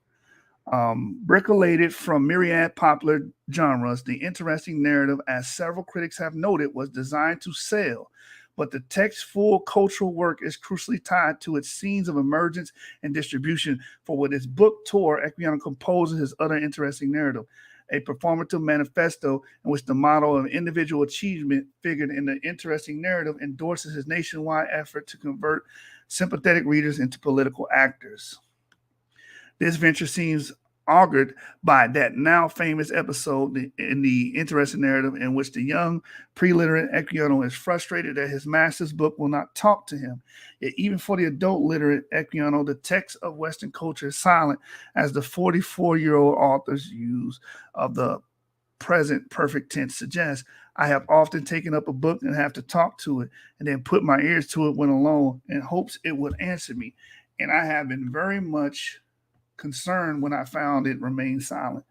Brickolated from myriad popular genres, the interesting narrative, as several critics have noted, was designed to sell, but the text's full cultural work is crucially tied to its scenes of emergence and distribution. For with its book tour, Equiano composes his other interesting narrative, a performative manifesto in which the model of individual achievement figured in the interesting narrative endorses his nationwide effort to convert sympathetic readers into political actors. This venture seems augured by that now famous episode in the interesting narrative in which the young pre-literate Equiano is frustrated that his master's book will not talk to him. Yet even for the adult literate Equiano, the text of Western culture is silent, as the 44-year-old author's use of the present perfect tense suggests. I have often taken up a book and have to talk to it and then put my ears to it when alone in hopes it would answer me. And I have been very much concerned when I found it remained silent.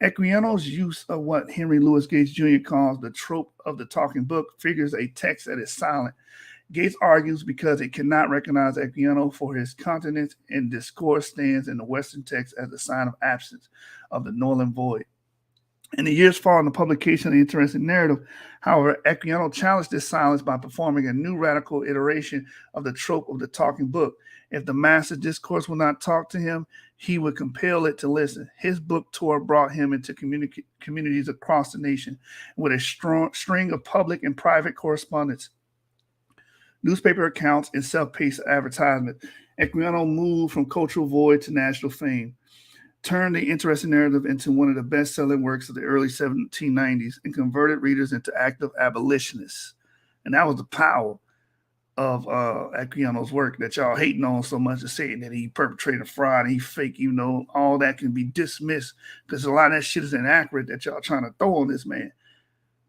Equiano's use of what Henry Louis Gates Jr. calls the trope of the talking book figures a text that is silent. Gates argues because it cannot recognize Equiano for his continence and discourse stands in the Western text as a sign of absence of the Northern void. In the years following the publication of the interesting narrative, however, Equiano challenged this silence by performing a new radical iteration of the trope of the talking book. If the master discourse will not talk to him, he would compel it to listen. His book tour brought him into communities across the nation with a strong string of public and private correspondence, newspaper accounts, and self-paced advertisement. Equiano moved from cultural void to national fame, turned the interesting narrative into one of the best-selling works of the early 1790s, and converted readers into active abolitionists. And that was the power of Equiano's work that y'all hating on so much, and saying that he perpetrated fraud and he fake, all that can be dismissed because a lot of that shit is inaccurate that y'all trying to throw on this man.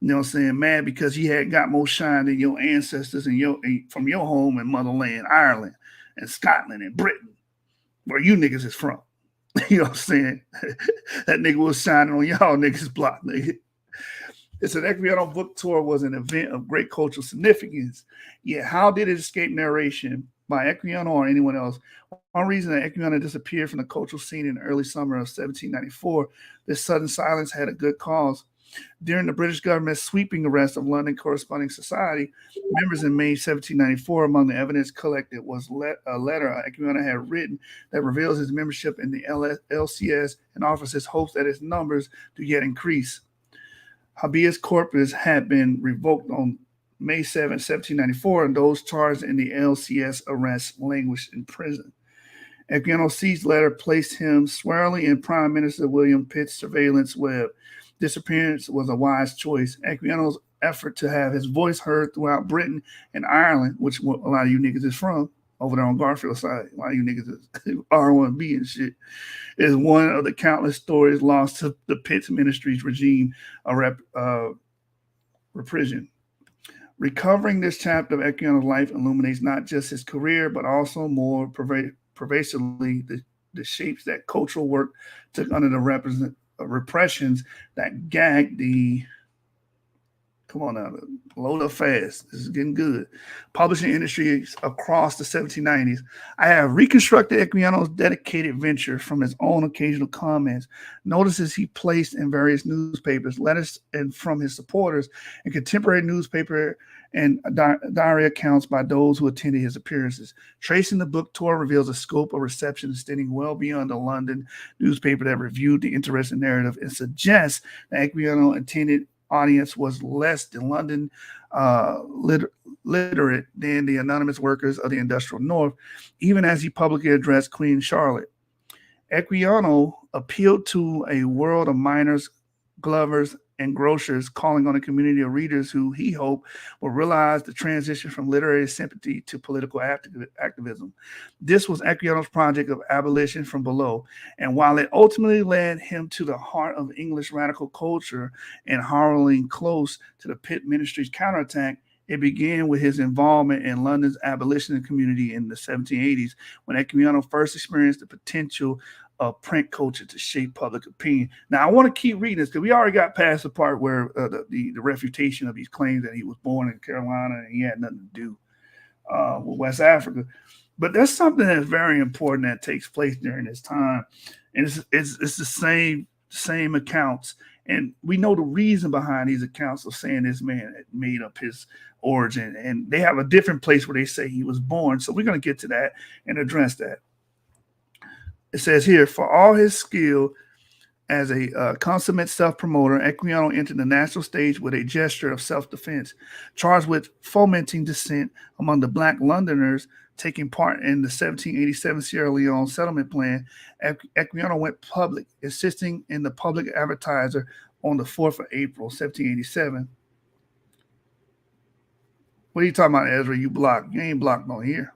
You know what I'm saying? Mad because he had got more shine than your ancestors and from your home and motherland, Ireland and Scotland and Britain, where you niggas is from. You know what I'm saying? That nigga was shining on y'all niggas' block, nigga. It's an Equiano book tour was an event of great cultural significance. Yet how did it escape narration by Equiano or anyone else? One reason that Equiano disappeared from the cultural scene in the early summer of 1794, this sudden silence had a good cause. During the British government's sweeping arrest of London Corresponding Society members in May 1794, among the evidence collected was a letter Equiano had written that reveals his membership in the LCS and offers his hopes that its numbers do yet increase. Habeas corpus had been revoked on May 7, 1794, and those charged in the LCS arrest languished in prison. Equiano's seized letter placed him squarely in Prime Minister William Pitt's surveillance web. Disappearance was a wise choice. Equiano's effort to have his voice heard throughout Britain and Ireland, which a lot of you niggas is from, over there on Garfield side, a lot of you niggas is R1B and shit, is one of the countless stories lost to the Pitt's ministry's regime of repression. Recovering this chapter of Equiano's life illuminates not just his career, but also more pervasively the shapes that cultural work took under the repressions that gagged the, come on now, load up fast, this is getting good, publishing industries across the 1790s. I have reconstructed Equiano's dedicated venture from his own occasional comments, notices he placed in various newspapers, letters and from his supporters, and contemporary newspaper and diary accounts by those who attended his appearances. Tracing the book tour reveals a scope of reception extending well beyond the London newspaper that reviewed the interesting narrative and suggests that Equiano intended audience was less than London literate than the anonymous workers of the industrial North, even as he publicly addressed Queen Charlotte. Equiano appealed to a world of miners, glovers, and grocers, calling on a community of readers who he hoped will realize the transition from literary sympathy to political activism. This was Equiano's project of abolition from below, and while it ultimately led him to the heart of English radical culture and harrowing close to the Pitt ministry's counterattack, it began with his involvement in London's abolitionist community in the 1780s, when Equiano first experienced the potential of print culture to shape public opinion. Now, I want to keep reading this because we already got past the part where the refutation of these claims that he was born in Carolina and he had nothing to do with West Africa. But there's something that's very important that takes place during this time, and it's the same accounts. And we know the reason behind these accounts of saying this man had made up his origin, and they have a different place where they say he was born. So we're going to get to that and address that. It says here, for all his skill as a consummate self-promoter, Equiano entered the national stage with a gesture of self-defense, charged with fomenting dissent among the Black Londoners taking part in the 1787 Sierra Leone settlement plan. Equiano went public, insisting in the Public Advertiser on the 4th of April, 1787. What are you talking about, Ezra? You blocked. You ain't blocked on here.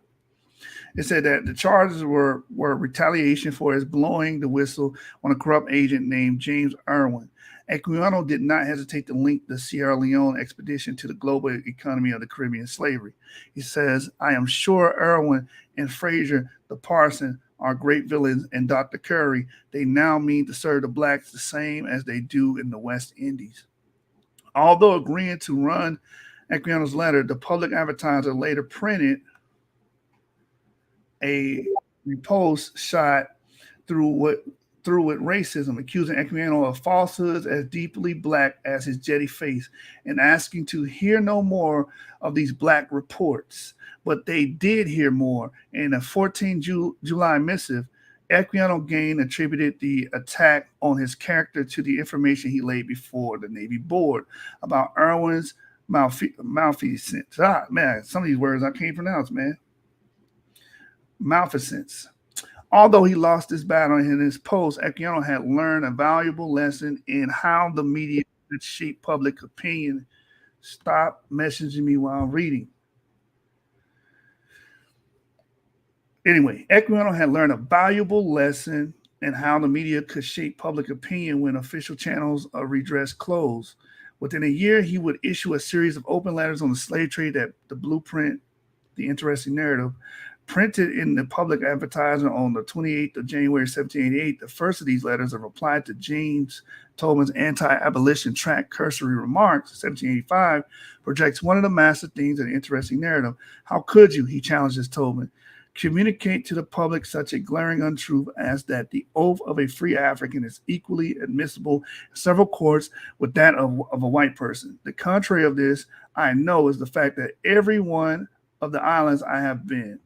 It said that the charges were retaliation for his blowing the whistle on a corrupt agent named James Irwin. Equiano did not hesitate to link the Sierra Leone expedition to the global economy of the Caribbean slavery. He says, I am sure Irwin and Fraser, the parson, are great villains, and Dr. Curry, they now mean to serve the blacks the same as they do in the West Indies. Although agreeing to run Equiano's letter, the Public Advertiser later printed a post shot through with racism, accusing Equiano of falsehoods as deeply Black as his jetty face, and asking to hear no more of these Black reports. But they did hear more. In a 14 July missive, Equiano Gain attributed the attack on his character to the information he laid before the Navy Board about Irwin's malfeasance. Man, some of these words I can't pronounce, man. Malfeasance. Although he lost this battle in his post, Equiano had learned a valuable lesson in how the media could shape public opinion. Stop messaging me while reading. Anyway, Equiano had learned a valuable lesson in how the media could shape public opinion when official channels of redress closed. Within a year, he would issue a series of open letters on the slave trade that the blueprint, the interesting narrative, printed in the Public Advertiser on the 28th of January, 1788. The first of these letters, a reply to James Tobin's anti-abolition tract Cursory Remarks, 1785, projects one of the master themes of the interesting narrative. How could you, he challenges Tobin, communicate to the public such a glaring untruth as that the oath of a free African is equally admissible in several courts with that of a white person. The contrary of this, I know, is the fact that every one of the islands I have been.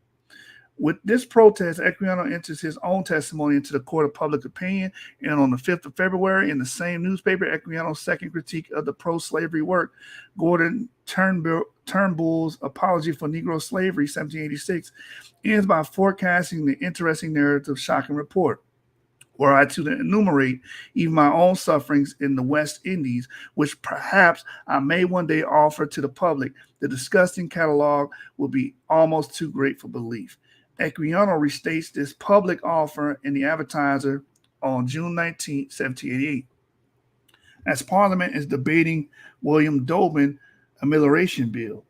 With this protest, Equiano enters his own testimony into the court of public opinion, and on the 5th of February, in the same newspaper, Equiano's second critique of the pro-slavery work, Gordon Turnbull's Apology for Negro Slavery, 1786, ends by forecasting the interesting narrative shocking report, were I to enumerate even my own sufferings in the West Indies, which perhaps I may one day offer to the public. The disgusting catalog will be almost too great for belief. Equiano restates this public offer in the Advertiser on June 19, 1788. As Parliament is debating William Dobbin amelioration bill,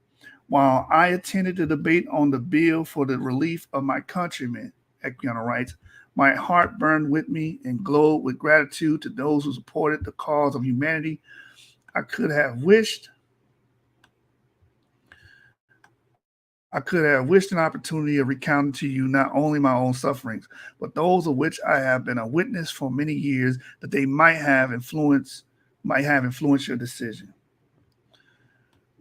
while I attended the debate on the bill for the relief of my countrymen, Equiano writes, my heart burned with me and glowed with gratitude to those who supported the cause of humanity. I could have wished an opportunity of recounting to you not only my own sufferings, but those of which I have been a witness for many years, that they might have influenced your decision.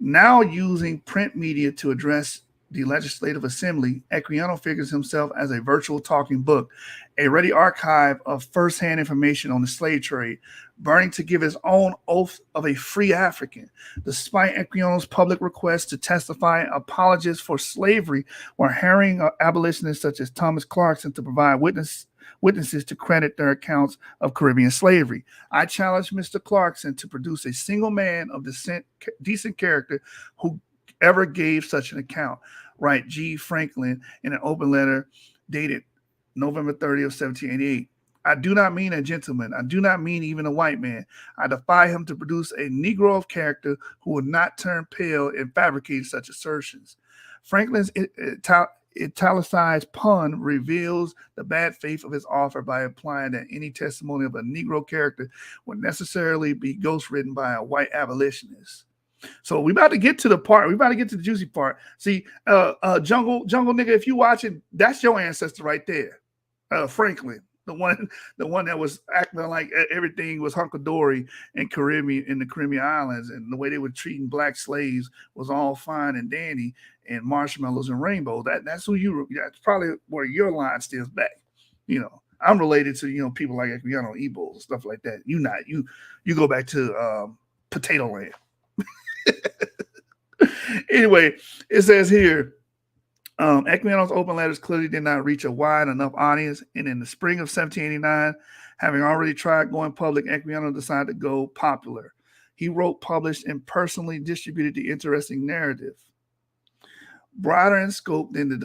Now using print media to address the Legislative Assembly, Equiano figures himself as a virtual talking book, a ready archive of first-hand information on the slave trade, burning to give his own oath of a free African. Despite Equiano's public request to testify, apologists for slavery were harrying abolitionists such as Thomas Clarkson to provide witnesses to credit their accounts of Caribbean slavery. I challenge Mr. Clarkson to produce a single man of decent character who ever gave such an account, write G. Franklin in an open letter dated November 30 of 1788. I do not mean a gentleman. I do not mean even a white man. I defy him to produce a Negro of character who would not turn pale in fabricating such assertions. Franklin's italicized pun reveals the bad faith of his offer by implying that any testimony of a Negro character would necessarily be ghostwritten by a white abolitionist. So we about to get to the part. We about to get to the juicy part. See, jungle nigga, if you watching, that's your ancestor right there, Franklin, the one that was acting like everything was hunky-dory in the Caribbean islands, and the way they were treating black slaves was all fine and dandy, and marshmallows and rainbows. That's probably where your line stems back. You know, I'm related to people like Equiano, Igbo, stuff like that. You go back to Potato Land. Anyway, it says here, Equiano's open letters clearly did not reach a wide enough audience, and in the spring of 1789, having already tried going public, Equiano decided to go popular. He wrote, published, and personally distributed the interesting narrative. Broader in scope than the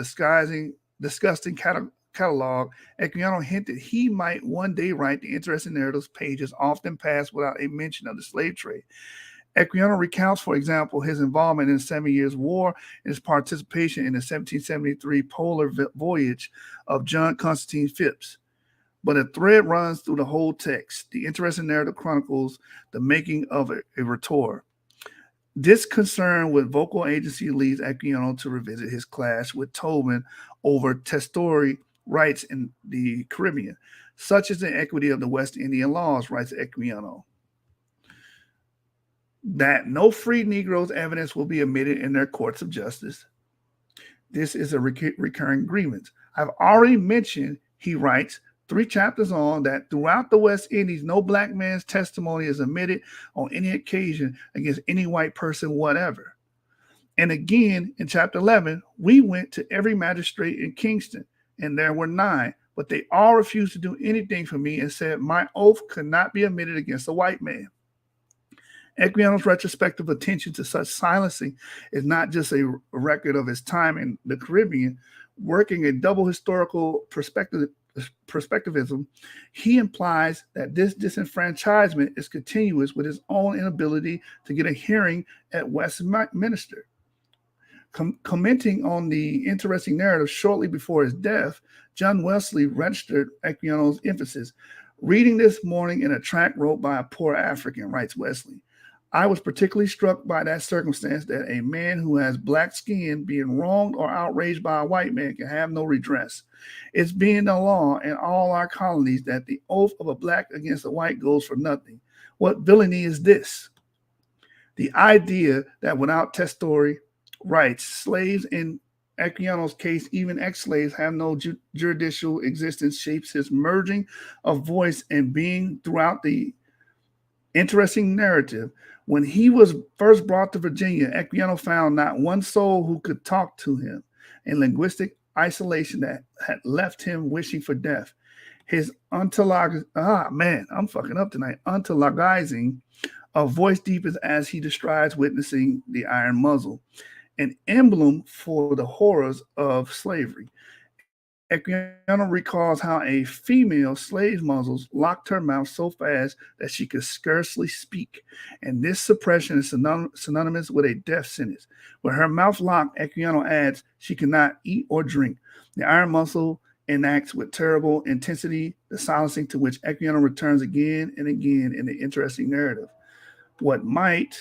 disgusting catalog, Equiano hinted he might one day write the interesting narratives pages often passed without a mention of the slave trade. Equiano recounts, for example, his involvement in the 7 Years' War and his participation in the 1773 polar voyage of John Constantine Phipps. But a thread runs through the whole text. The interesting narrative chronicles the making of a rhetor. This concern with vocal agency leads Equiano to revisit his clash with Tobin over testatori rights in the Caribbean, such as the equity of the West Indian laws, writes Equiano. That no free Negroes' evidence will be admitted in their courts of justice. This is a recurring grievance. I've already mentioned, he writes, 3 chapters on, that throughout the West Indies, no black man's testimony is admitted on any occasion against any white person whatever. And again, in chapter 11, we went to every magistrate in Kingston, and there were 9, but they all refused to do anything for me and said my oath could not be admitted against a white man. Equiano's retrospective attention to such silencing is not just a record of his time in the Caribbean. Working a double historical perspectivism, he implies that this disenfranchisement is continuous with his own inability to get a hearing at Westminster. Commenting on the interesting narrative shortly before his death, John Wesley registered Equiano's emphasis. Reading this morning in a tract wrote by a poor African, writes Wesley, I was particularly struck by that circumstance that a man who has black skin being wronged or outraged by a white man can have no redress. It's being the law in all our colonies that the oath of a black against a white goes for nothing. What villainy is this? The idea that without testatory rights, slaves in Equiano's case, even ex-slaves, have no judicial existence shapes his merging of voice and being throughout the interesting narrative. When he was first brought to Virginia, Equiano found not one soul who could talk to him, in linguistic isolation that had left him wishing for death. His ontologizing of voice deepens as he describes witnessing the iron muzzle, an emblem for the horrors of slavery. Equiano recalls how a female slave's muzzles locked her mouth so fast that she could scarcely speak, and this suppression is synonymous with a death sentence. With her mouth locked, Equiano adds, she cannot eat or drink. The iron muzzle enacts with terrible intensity the silencing to which Equiano returns again and again in the interesting narrative. What might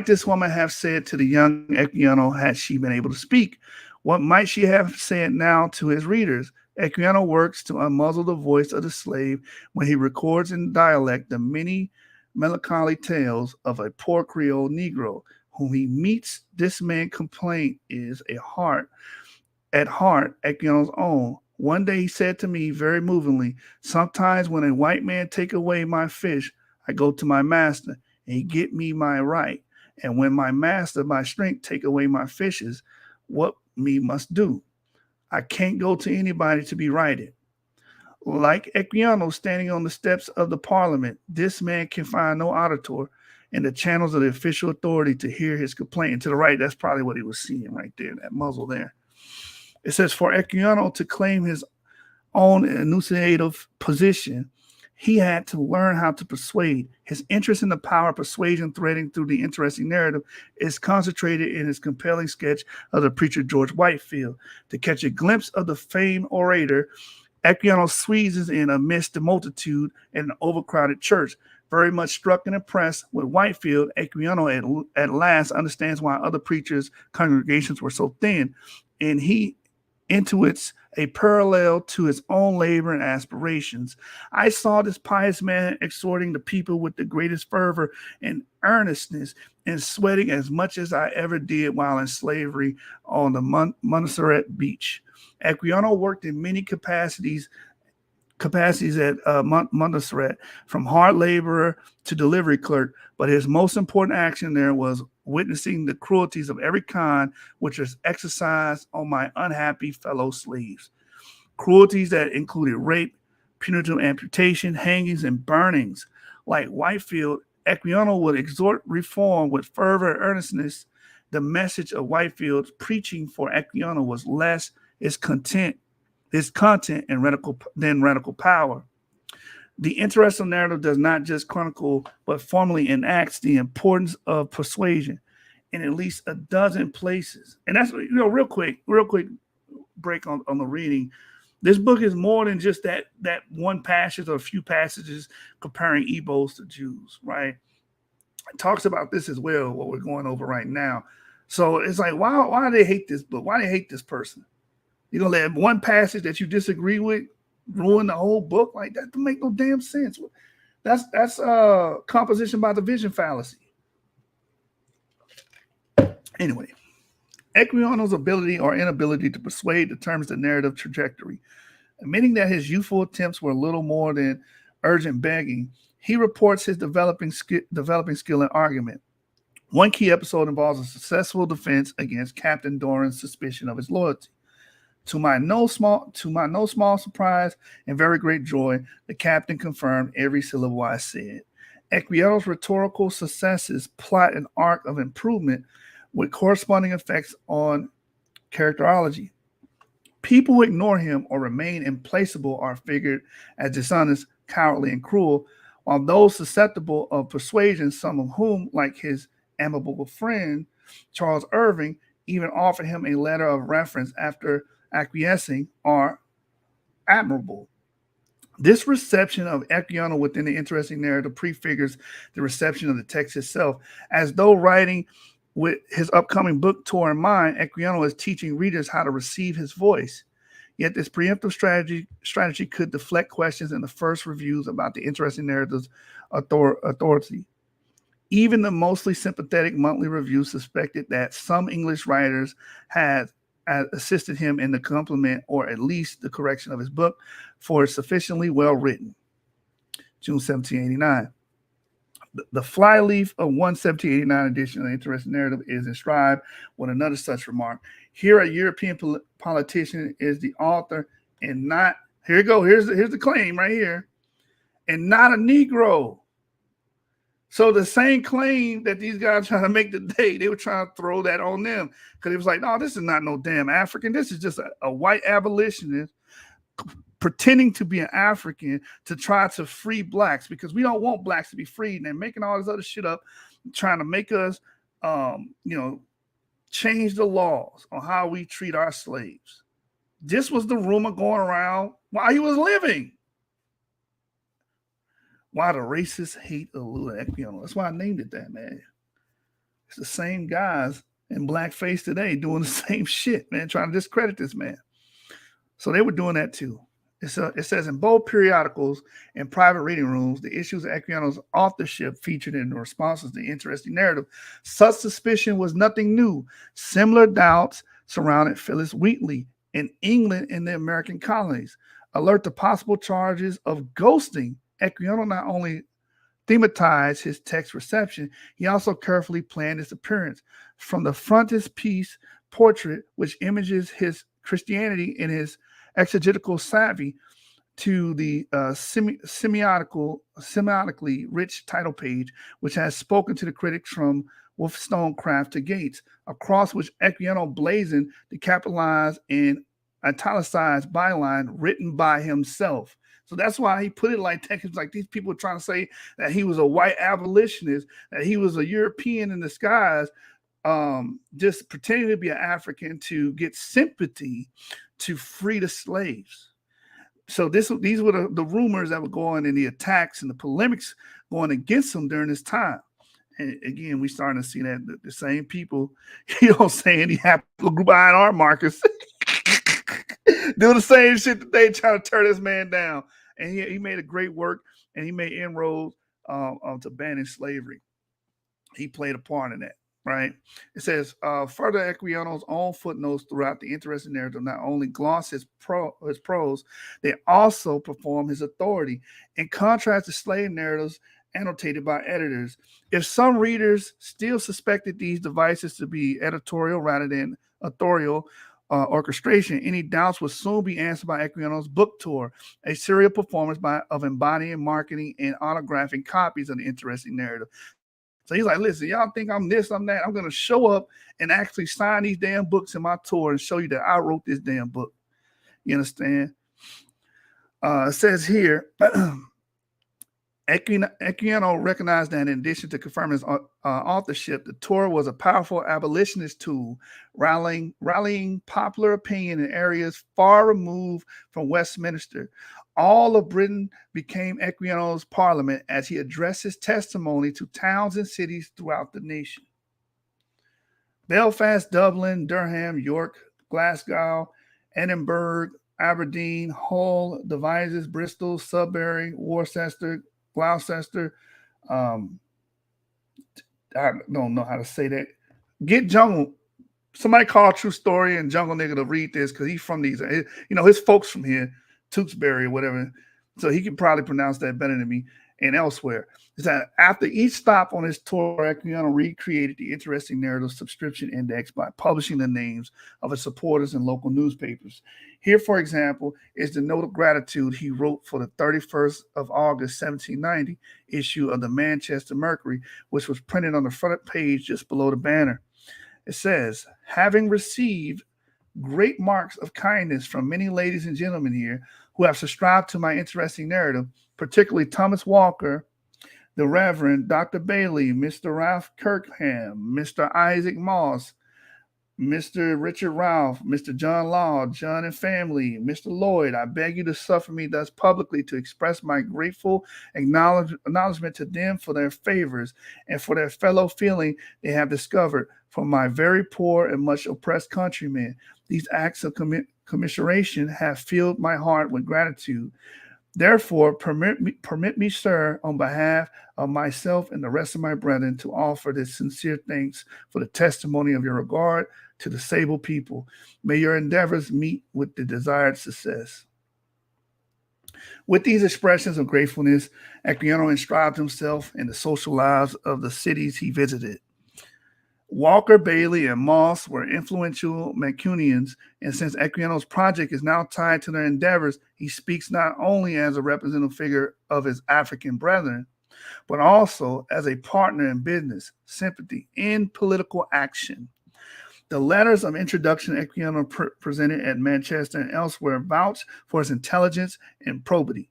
this woman have said to the young Equiano had she been able to speak? What might she have said now to his readers? Equiano works to unmuzzle the voice of the slave when he records in dialect the many melancholy tales of a poor Creole Negro whom he meets. This man's complaint is at heart Equiano's own. One day he said to me very movingly, sometimes when a white man take away my fish, I go to my master and he get me my right. And when my master by strength take away my fishes, what me must do? I can't go to anybody to be righted. Like Equiano standing on the steps of the parliament, this man can find no auditor in the channels of the official authority to hear his complaint. And to the right, that's probably what he was seeing right there, that muzzle there. It says, for Equiano to claim his own enunciative position, he had to learn how to persuade. His interest in the power of persuasion threading through the interesting narrative is concentrated in his compelling sketch of the preacher George Whitefield. To catch a glimpse of the famed orator, Equiano squeezes in amidst the multitude in an overcrowded church. Very much struck and impressed with Whitefield, Equiano at last understands why other preachers' congregations were so thin, and he intuits a parallel to his own labor and aspirations. I saw this pious man exhorting the people with the greatest fervor and earnestness and sweating as much as I ever did while in slavery on the Montserrat beach. Equiano worked in many capacities at Montserrat, from hard laborer to delivery clerk, but his most important action there was witnessing the cruelties of every kind which was exercised on my unhappy fellow slaves. Cruelties that included rape, punitive amputation, hangings, and burnings. Like Whitefield, Equiano would exhort reform with fervor and earnestness. The message of Whitefield's preaching for Equiano was less its content and radical power. The interesting narrative does not just chronicle, but formally enacts the importance of persuasion in at least a dozen places. And that's, real quick break on the reading. This book is more than just that one passage or a few passages comparing Igbos to Jews, right? It talks about this as well, what we're going over right now. So it's like, why do they hate this book? Why do they hate this person? You're going to let one passage that you disagree with ruin the whole book? Like, that don't make no damn sense. That's composition by division fallacy. Anyway, Equiano's ability or inability to persuade determines the narrative trajectory. Admitting that his youthful attempts were little more than urgent begging, he reports his developing skill in argument. One key episode involves a successful defense against Captain Doran's suspicion of his loyalty. To my no small surprise and very great joy, the captain confirmed every syllable I said. Equiano's rhetorical successes plot an arc of improvement with corresponding effects on characterology. People who ignore him or remain implacable are figured as dishonest, cowardly, and cruel, while those susceptible of persuasion, some of whom, like his amiable friend Charles Irving, even offered him a letter of reference after acquiescing, are admirable. This reception of Equiano within the interesting narrative prefigures the reception of the text itself, as though writing with his upcoming book tour in mind. Equiano is teaching readers how to receive his voice. Yet this preemptive strategy could deflect questions in the first reviews about the interesting narrative's authority. Even the mostly sympathetic monthly review suspected that some English writers had assisted him in the compliment or at least the correction of his book, for it's sufficiently well written. June 1789. The flyleaf of 1789 edition of the Interesting Narrative is inscribed with another such remark. Here, a European politician is the author and not, here you go, here's the claim right here, and not a Negro. So the same claim that these guys trying to make today, they were trying to throw that on them, because it was like, no, this is not no damn African. This is just a white abolitionist pretending to be an African to try to free blacks, because we don't want blacks to be freed, and they're making all this other shit up, trying to make us, change the laws on how we treat our slaves. This was the rumor going around while he was living. Why the racists hate OLUDAH EQUIANO. That's why I named it that, man. It's the same guys in blackface today doing the same shit, man, trying to discredit this man. So they were doing that too. It says in both periodicals and private reading rooms, the issues of Equiano's authorship featured in the responses to the interesting narrative. Such suspicion was nothing new. Similar doubts surrounded Phyllis Wheatley in England and the American colonies. Alert to possible charges of ghosting. Equiano not only thematized his text reception, he also carefully planned its appearance. From the frontispiece portrait, which images his Christianity and his exegetical savvy, to the semiotically rich title page, which has spoken to the critics from Wollstonecraft to Gates, across which Equiano blazoned the capitalized and italicized byline written by himself. So that's why he put it like that. It's like these people are trying to say that he was a white abolitionist, that he was a European in disguise, just pretending to be an African to get sympathy to free the slaves. So these were the rumors that were going, and the attacks and the polemics going against him during this time. And again, we starting to see that the same people, saying the haplogroup group INR markers do the same shit that they trying to turn this man down. And he made a great work, and he made inroads to banning slavery. He played a part in that, right? It says, further, Equiano's own footnotes throughout the interesting narrative not only gloss his prose, they also perform his authority. In contrast to slave narratives annotated by editors, if some readers still suspected these devices to be editorial rather than authorial, orchestration, any doubts will soon be answered by Equiano's book tour, a serial performance of embodying, marketing, and autographing copies of the interesting narrative. So he's like, listen, y'all think I'm this, I'm that. I'm going to show up and actually sign these damn books in my tour and show you that I wrote this damn book. You understand? It says here, Equiano recognized that in addition to confirming his authorship, the tour was a powerful abolitionist tool, rallying popular opinion in areas far removed from Westminster. All of Britain became Equiano's parliament as he addressed his testimony to towns and cities throughout the nation. Belfast, Dublin, Durham, York, Glasgow, Edinburgh, Aberdeen, Hull, Devizes, Bristol, Sudbury, Worcester, Gloucester. I don't know how to say that. Get Jungle. Somebody call True Story and Jungle Nigga to read this, because he's from these. His folks from here, Tewksbury or whatever. So he can probably pronounce that better than me. And elsewhere, is that after each stop on his tour, Equiano recreated the interesting narrative subscription index by publishing the names of his supporters in local newspapers. Here, for example, is the note of gratitude he wrote for the 31st of August, 1790 issue of the Manchester Mercury, which was printed on the front page just below the banner. It says, having received great marks of kindness from many ladies and gentlemen here who have subscribed to my interesting narrative, particularly Thomas Walker, the Reverend Dr. Bailey, Mr. Ralph Kirkham, Mr. Isaac Moss, Mr. Richard Ralph, Mr. John Law, John and family, Mr. Lloyd, I beg you to suffer me thus publicly to express my grateful acknowledgement to them for their favors and for their fellow feeling they have discovered for my very poor and much oppressed countrymen. These acts of commiseration have filled my heart with gratitude. Therefore, permit me, sir, on behalf of myself and the rest of my brethren, to offer this sincere thanks for the testimony of your regard to the sable people. May your endeavors meet with the desired success. With these expressions of gratefulness, Equiano inscribed himself in the social lives of the cities he visited. Walker, Bailey, and Moss were influential Mancunians, and since Equiano's project is now tied to their endeavors, he speaks not only as a representative figure of his African brethren, but also as a partner in business, sympathy, and political action. The letters of introduction Equiano presented at Manchester and elsewhere vouch for his intelligence and probity,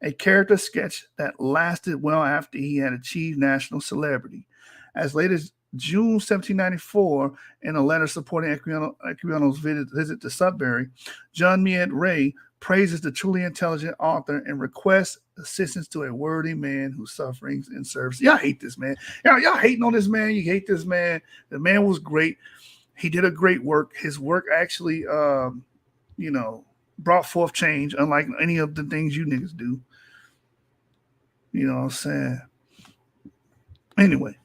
a character sketch that lasted well after he had achieved national celebrity. As late as June 1794, in a letter supporting Equiano's visit to Sudbury, John Mead Ray praises the truly intelligent author and requests assistance to a worthy man whose sufferings and service. Y'all hate this man. Y'all hating on this man. You hate this man. The man was great. He did a great work. His work actually, brought forth change, unlike any of the things you niggas do. You know what I'm saying? Anyway.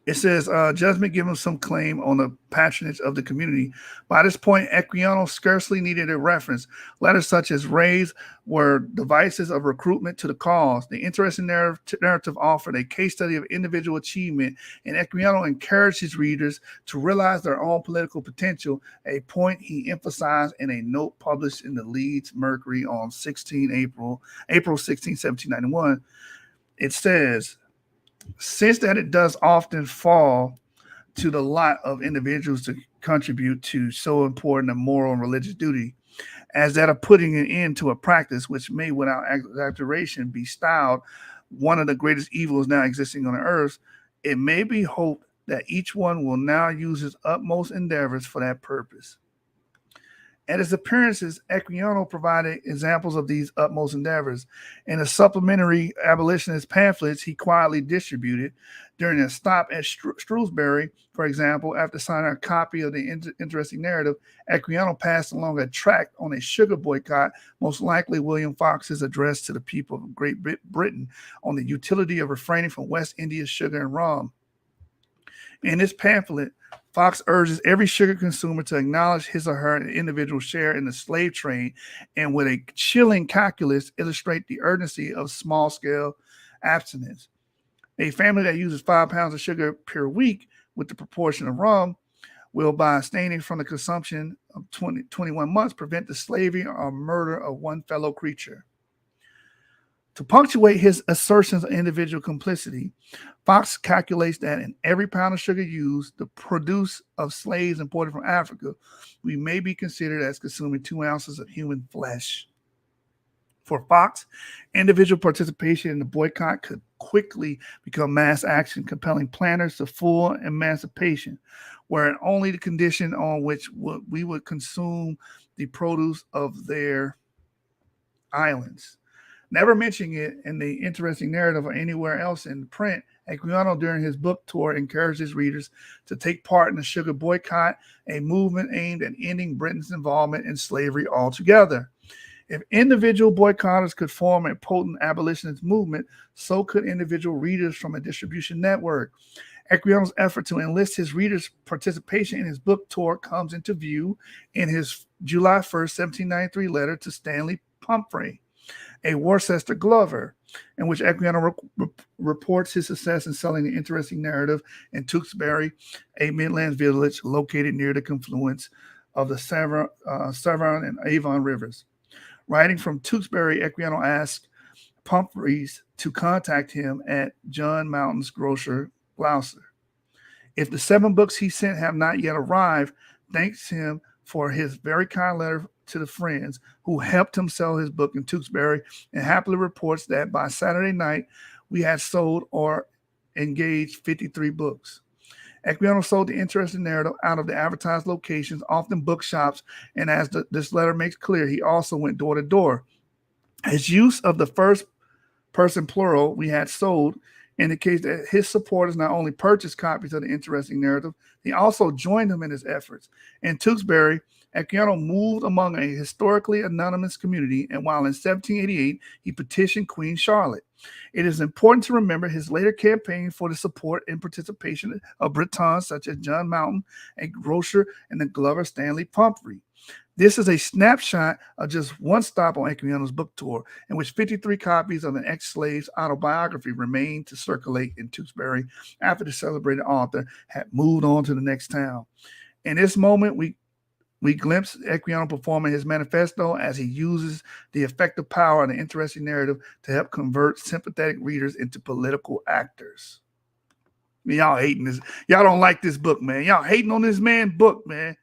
It says, judgment given some claim on the patronage of the community. By this point, Equiano scarcely needed a reference. Letters such as Ray's were devices of recruitment to the cause. The interesting narrative offered a case study of individual achievement, and Equiano encouraged his readers to realize their own political potential, a point he emphasized in a note published in the Leeds Mercury on April 16, 1791. It says, since that it does often fall to the lot of individuals to contribute to so important a moral and religious duty, as that of putting an end to a practice which may without exaggeration be styled one of the greatest evils now existing on the earth, it may be hoped that each one will now use his utmost endeavors for that purpose. At his appearances, Equiano provided examples of these utmost endeavors. In the supplementary abolitionist pamphlets he quietly distributed during a stop at Shrewsbury, for example, after signing a copy of the interesting narrative, Equiano passed along a tract on a sugar boycott, most likely William Fox's address to the people of Great Britain on the utility of refraining from West India's sugar and rum. In this pamphlet, Fox urges every sugar consumer to acknowledge his or her individual share in the slave trade and with a chilling calculus illustrate the urgency of small-scale abstinence. A family that uses 5 pounds of sugar per week with the proportion of rum will, by abstaining from the consumption of 21 months, prevent the slavery or murder of one fellow creature. To punctuate his assertions of individual complicity, Fox calculates that in every pound of sugar used, the produce of slaves imported from Africa, we may be considered as consuming 2 ounces of human flesh. For Fox, individual participation in the boycott could quickly become mass action, compelling planters to full emancipation, were it only the condition on which we would consume the produce of their islands. Never mentioning it in the interesting narrative or anywhere else in print, Equiano during his book tour encouraged his readers to take part in the sugar boycott, a movement aimed at ending Britain's involvement in slavery altogether. If individual boycotters could form a potent abolitionist movement, so could individual readers from a distribution network. Equiano's effort to enlist his readers' participation in his book tour comes into view in his July 1st, 1793 letter to Stanley Pumphrey, a Worcester Glover, in which Equiano reports his success in selling the interesting narrative in Tewkesbury, a Midlands village located near the confluence of the Severn and Avon rivers. Writing from Tewkesbury, Equiano asked Pumphrys to contact him at John Mountain's grocer, Gloucester. If the 7 books he sent have not yet arrived, thanks him for his very kind letter to the friends who helped him sell his book in Tewkesbury, and happily reports that by Saturday night we had sold or engaged 53 books. Equiano sold the interesting narrative out of the advertised locations, often bookshops, and as this letter makes clear, he also went door to door. His use of the first person plural, we had sold, indicates that his supporters not only purchased copies of the interesting narrative, they also joined him in his efforts. In Tewksbury, Equiano moved among a historically anonymous community, and while in 1788 he petitioned Queen Charlotte. It is important to remember his later campaign for the support and participation of Britons such as John Mountain, a grocer, and the Glover Stanley Pumphrey. This is a snapshot of just one stop on Equiano's book tour, in which 53 copies of an ex-slave's autobiography remained to circulate in Tewksbury after the celebrated author had moved on to the next town. In this moment, we glimpse Equiano performing his manifesto as he uses the effective power of the interesting narrative to help convert sympathetic readers into political actors. Y'all hating this. Y'all don't like this book, man. Y'all hating on this man's book, man.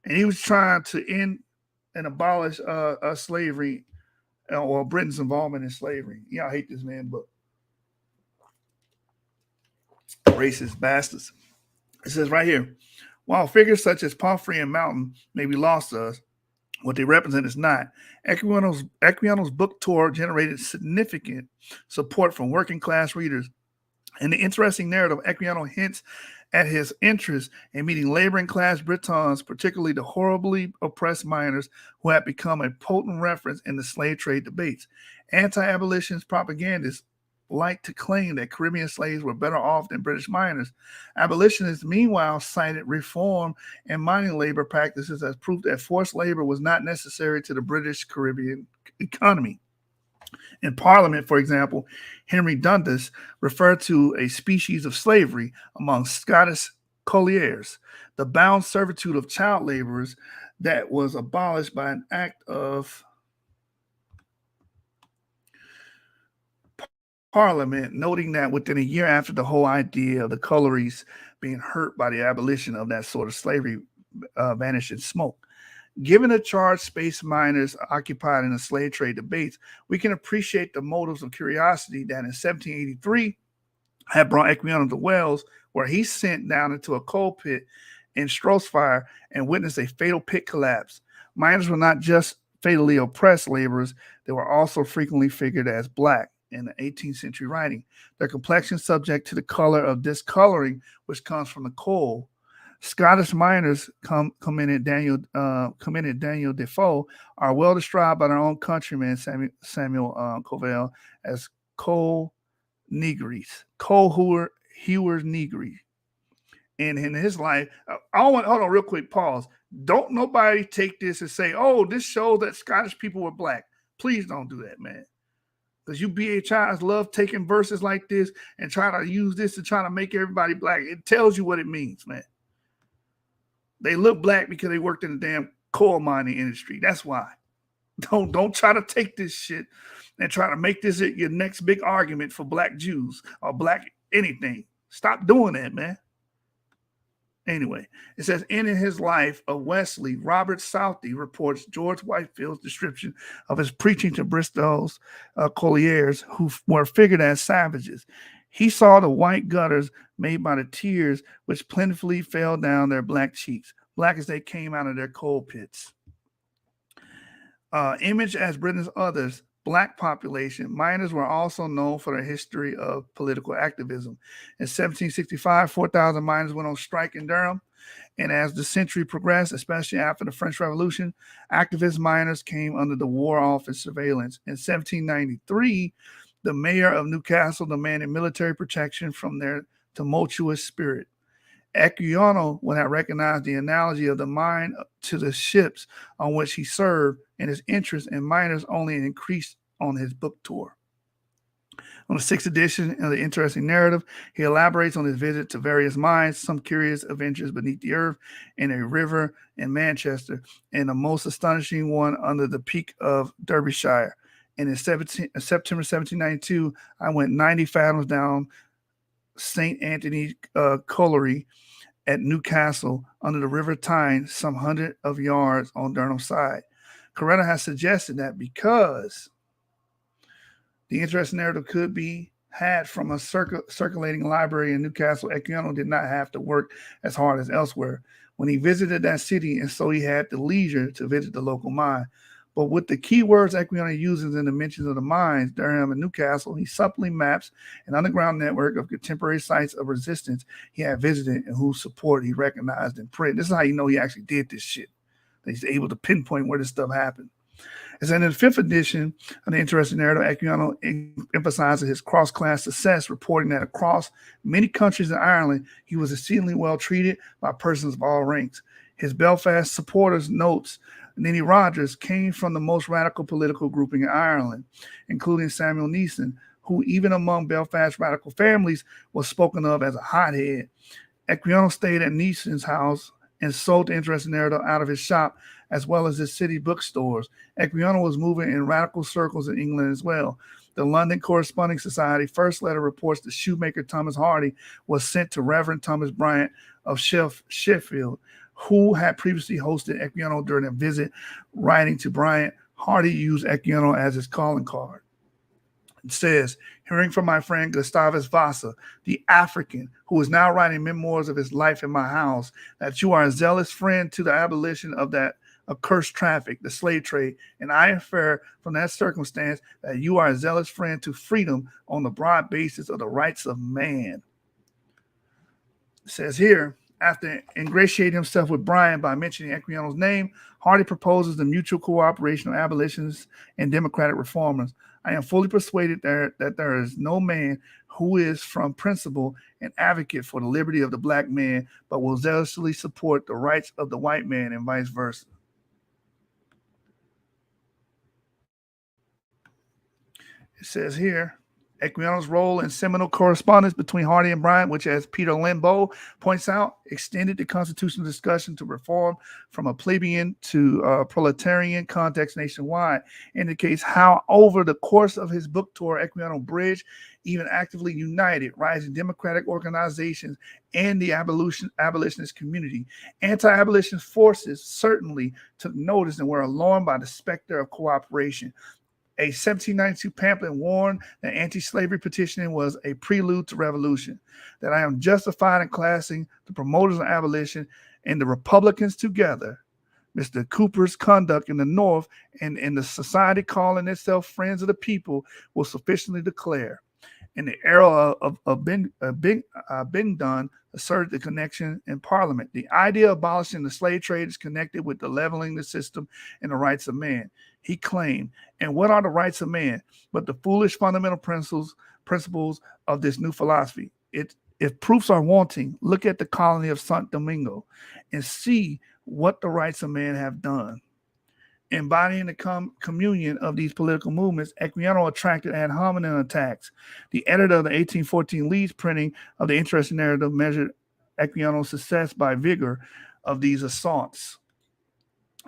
And he was trying to end and abolish slavery or Britain's involvement in slavery. Y'all hate this man's book. Racist bastards. It says right here, while figures such as Pumphrey and Mountain may be lost to us, what they represent is not. Equiano's book tour generated significant support from working class readers. In the interesting narrative, Equiano hints at his interest in meeting laboring class Britons, particularly the horribly oppressed miners who had become a potent reference in the slave trade debates. Anti-abolitionist propagandists like to claim that Caribbean slaves were better off than British miners. Abolitionists, meanwhile, cited reform and mining labor practices as proof that forced labor was not necessary to the British Caribbean economy. In Parliament, for example, Henry Dundas referred to a species of slavery among Scottish colliers, the bound servitude of child laborers that was abolished by an act of Parliament, noting that within a year after the whole idea of the collieries being hurt by the abolition of that sort of slavery vanished in smoke. Given the charged space miners occupied in the slave trade debates, we can appreciate the motives of curiosity that in 1783 had brought Equiano to Wales, where he sent down into a coal pit in Shropshire and witnessed a fatal pit collapse. Miners were not just fatally oppressed laborers, they were also frequently figured as black in the 18th century writing. Their complexion subject to the color of discoloring, which comes from the coal. Scottish miners, commented Daniel Defoe, are well described by their own countryman Samuel Covell as coal hewers negri. And in his life, hold on real quick, pause. Don't nobody take this and say, oh, this shows that Scottish people were black. Please don't do that, man. Because you BHIs love taking verses like this and try to use this to try to make everybody black. It tells you what it means, man. They look black because they worked in the damn coal mining industry. That's why. Don't try to take this shit and try to make this your next big argument for black Jews or black anything. Stop doing that, man. Anyway, it says, in his life of Wesley, Robert Southey reports George Whitefield's description of his preaching to Bristol's colliers who were figured as savages. He saw the white gutters made by the tears which plentifully fell down their black cheeks, black as they came out of their coal pits. Image as Britain's others, black population, miners were also known for their history of political activism. In 1765, 4,000 miners went on strike in Durham. And as the century progressed, especially after the French Revolution, activist miners came under the War Office surveillance. In 1793, the mayor of Newcastle demanded military protection from their tumultuous spirit. Equiano would have recognized the analogy of the mine to the ships on which he served, and his interest in miners only increased on his book tour. On the 6th edition of the interesting narrative, he elaborates on his visit to various mines, some curious adventures beneath the earth, in a river in Manchester, and the most astonishing one under the peak of Derbyshire. And in September 1792, I went 90 fathoms down St. Anthony Colliery at Newcastle under the River Tyne, some 100 of yards on Durham side. Coretta has suggested that because the interesting narrative could be had from a circulating library in Newcastle, Equiano did not have to work as hard as elsewhere when he visited that city, and so he had the leisure to visit the local mine. But with the keywords Equiano uses in the mentions of the mines, Durham and Newcastle, he subtly maps an underground network of contemporary sites of resistance he had visited and whose support he recognized in print. This is how you know he actually did this shit. He's able to pinpoint where this stuff happened. As in the 5th edition of the Interesting Narrative, Equiano emphasizes his cross-class success, reporting that across many countries in Ireland, he was exceedingly well treated by persons of all ranks. His Belfast supporters notes Nenny Rogers came from the most radical political grouping in Ireland, including Samuel Neeson, who even among Belfast radical families was spoken of as a hothead. Equiano stayed at Neeson's house and sold the Interesting Narrative out of his shop, as well as his city bookstores. Equiano was moving in radical circles in England as well. The London Corresponding Society first letter reports that shoemaker Thomas Hardy was sent to Reverend Thomas Bryant of Sheffield, who had previously hosted Equiano during a visit. Writing to Bryant, Hardy used Equiano as his calling card. It says, hearing from my friend Gustavus Vasa, the African, who is now writing memoirs of his life in my house, that you are a zealous friend to the abolition of that accursed traffic, the slave trade, and I infer from that circumstance that you are a zealous friend to freedom on the broad basis of the rights of man. It says here, after ingratiating himself with Bryan by mentioning Equiano's name, Hardy proposes the mutual cooperation of abolitionists and democratic reformers. I am fully persuaded that there is no man who is from principle an advocate for the liberty of the black man, but will zealously support the rights of the white man and vice versa. It says here, Equiano's role in seminal correspondence between Hardy and Bryant, which, as Peter Limbaugh points out, extended the constitutional discussion to reform from a plebeian to proletarian context nationwide, indicates how over the course of his book tour, Equiano bridged, even actively united, rising democratic organizations and the abolitionist community. Anti-abolitionist forces certainly took notice and were alarmed by the specter of cooperation. A 1792 pamphlet warned that anti-slavery petitioning was a prelude to revolution, that I am justified in classing the promoters of abolition and the Republicans together. Mr. Cooper's conduct in the North and in the society calling itself Friends of the People will sufficiently declare. In the era of Bingdon asserted the connection in Parliament. The idea of abolishing the slave trade is connected with the leveling the system and the rights of man. He claimed, and what are the rights of man but the foolish fundamental principles of this new philosophy? If proofs are wanting, look at the colony of St. Domingo and see what the rights of man have done. Embodying the communion of these political movements, Equiano attracted ad hominem attacks. The editor of the 1814 Leeds printing of the Interesting Narrative measured Equiano's success by vigor of these assaults.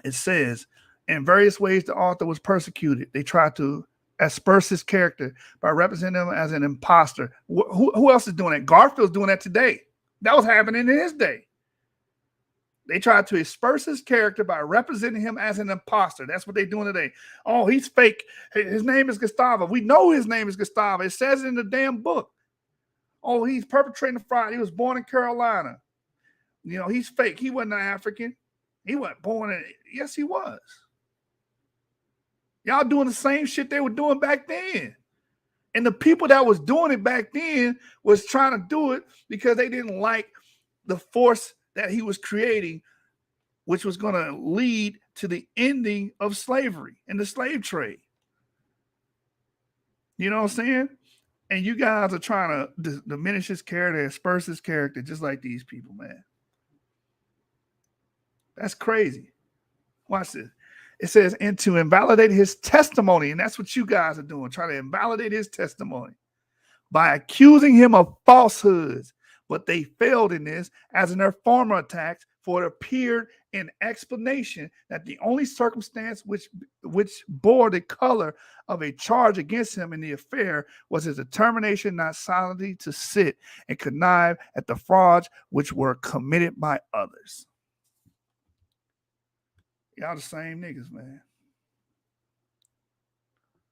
It says, in various ways, the author was persecuted. They tried to asperse his character by representing him as an imposter. Who else is doing that? Garfield's doing that today. That was happening in his day. They tried to asperse his character by representing him as an imposter. That's what they're doing today. Oh, he's fake. His name is Gustavo. We know his name is Gustavo. It says it in the damn book. Oh, he's perpetrating a fraud. He was born in Carolina. You know, he's fake. He wasn't an African. He wasn't born in. Yes, he was. Y'all doing the same shit they were doing back then. And the people that was doing it back then was trying to do it because they didn't like the force that he was creating, which was going to lead to the ending of slavery and the slave trade. You know what I'm saying? And you guys are trying to diminish his character, asperse his character, just like these people, man. That's crazy. Watch this. It says, and to invalidate his testimony, and that's what you guys are doing, trying to invalidate his testimony by accusing him of falsehoods. But they failed in this, as in their former attacks, for it appeared in explanation that the only circumstance which bore the color of a charge against him in the affair was his determination not silently to sit and connive at the frauds which were committed by others. Y'all the same niggas, man.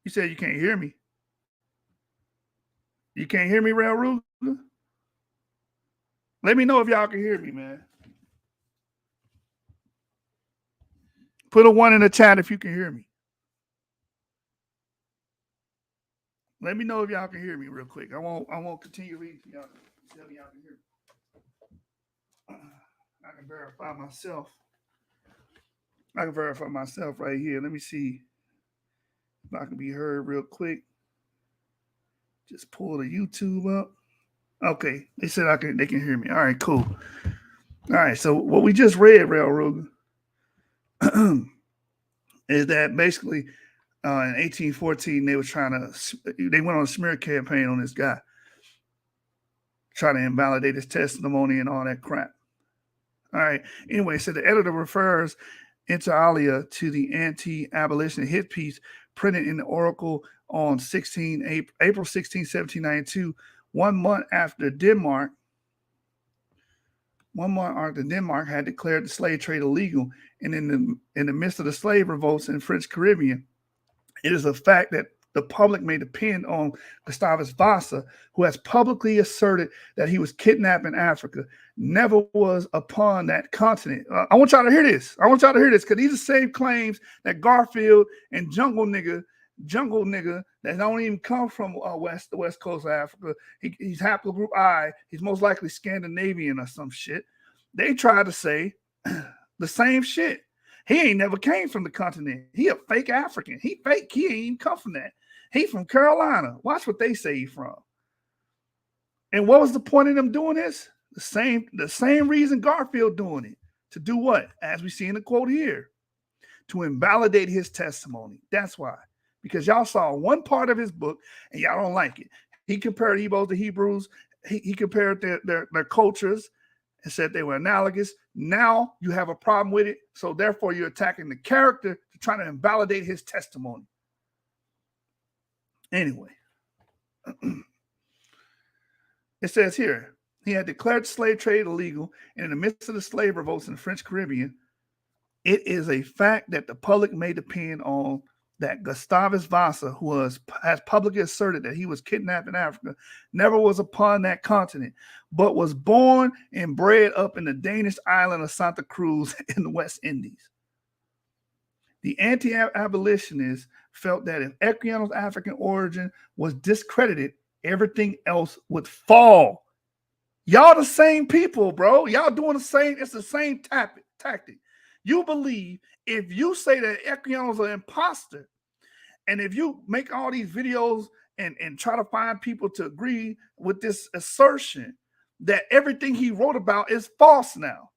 You said you can't hear me. You can't hear me, Real Ruger? Let me know if y'all can hear me, man. Put a 1 in the chat if you can hear me. Let me know if y'all can hear me real quick. I won't continue reading for y'all. Tell me y'all can hear me. I can verify myself. I can verify myself right here. Let me see if I can be heard real quick. Just pull the YouTube up. Okay, they said they can hear me. All right, cool. All right, so what we just read, Railroad, is that basically in 1814 they went on a smear campaign on this guy, trying to invalidate his testimony and all that crap. All right. Anyway, so the editor refers inter alia to the anti-abolition hit piece printed in the Oracle on April 16, 1792, 1 month after Denmark had declared the slave trade illegal, and in the midst of the slave revolts in French Caribbean. It is a fact that the public may depend on Gustavus Vasa, who has publicly asserted that he was kidnapped in Africa, never was upon that continent. I want y'all to hear this. Because these are the same claims that Garfield and Jungle nigga that don't even come from the west coast of Africa. He's haplogroup I. He's most likely Scandinavian or some shit. They try to say the same shit. He ain't never came from the continent. He a fake African. He fake. He ain't even come from that. He from Carolina. Watch what they say he from. And what was the point of them doing this? The same reason Garfield doing it. To do what? As we see in the quote here. To invalidate his testimony. That's why. Because y'all saw one part of his book and y'all don't like it. He compared Ebos to Hebrews. He compared their cultures and said they were analogous. Now you have a problem with it. So therefore you're attacking the character to try to invalidate his testimony. Anyway, it says here, he had declared slave trade illegal, and in the midst of the slave revolts in the French Caribbean, it is a fact that the public may depend on that Gustavus Vasa, who has publicly asserted that he was kidnapped in Africa, never was upon that continent, but was born and bred up in the Danish island of Santa Cruz in the West Indies. The anti-abolitionists felt that if Equiano's African origin was discredited, everything else would fall. Y'all the same people, bro. Y'all doing the same. It's the same tactic. You believe if you say that Equiano's an imposter, and if you make all these videos and try to find people to agree with this assertion that everything he wrote about is false now.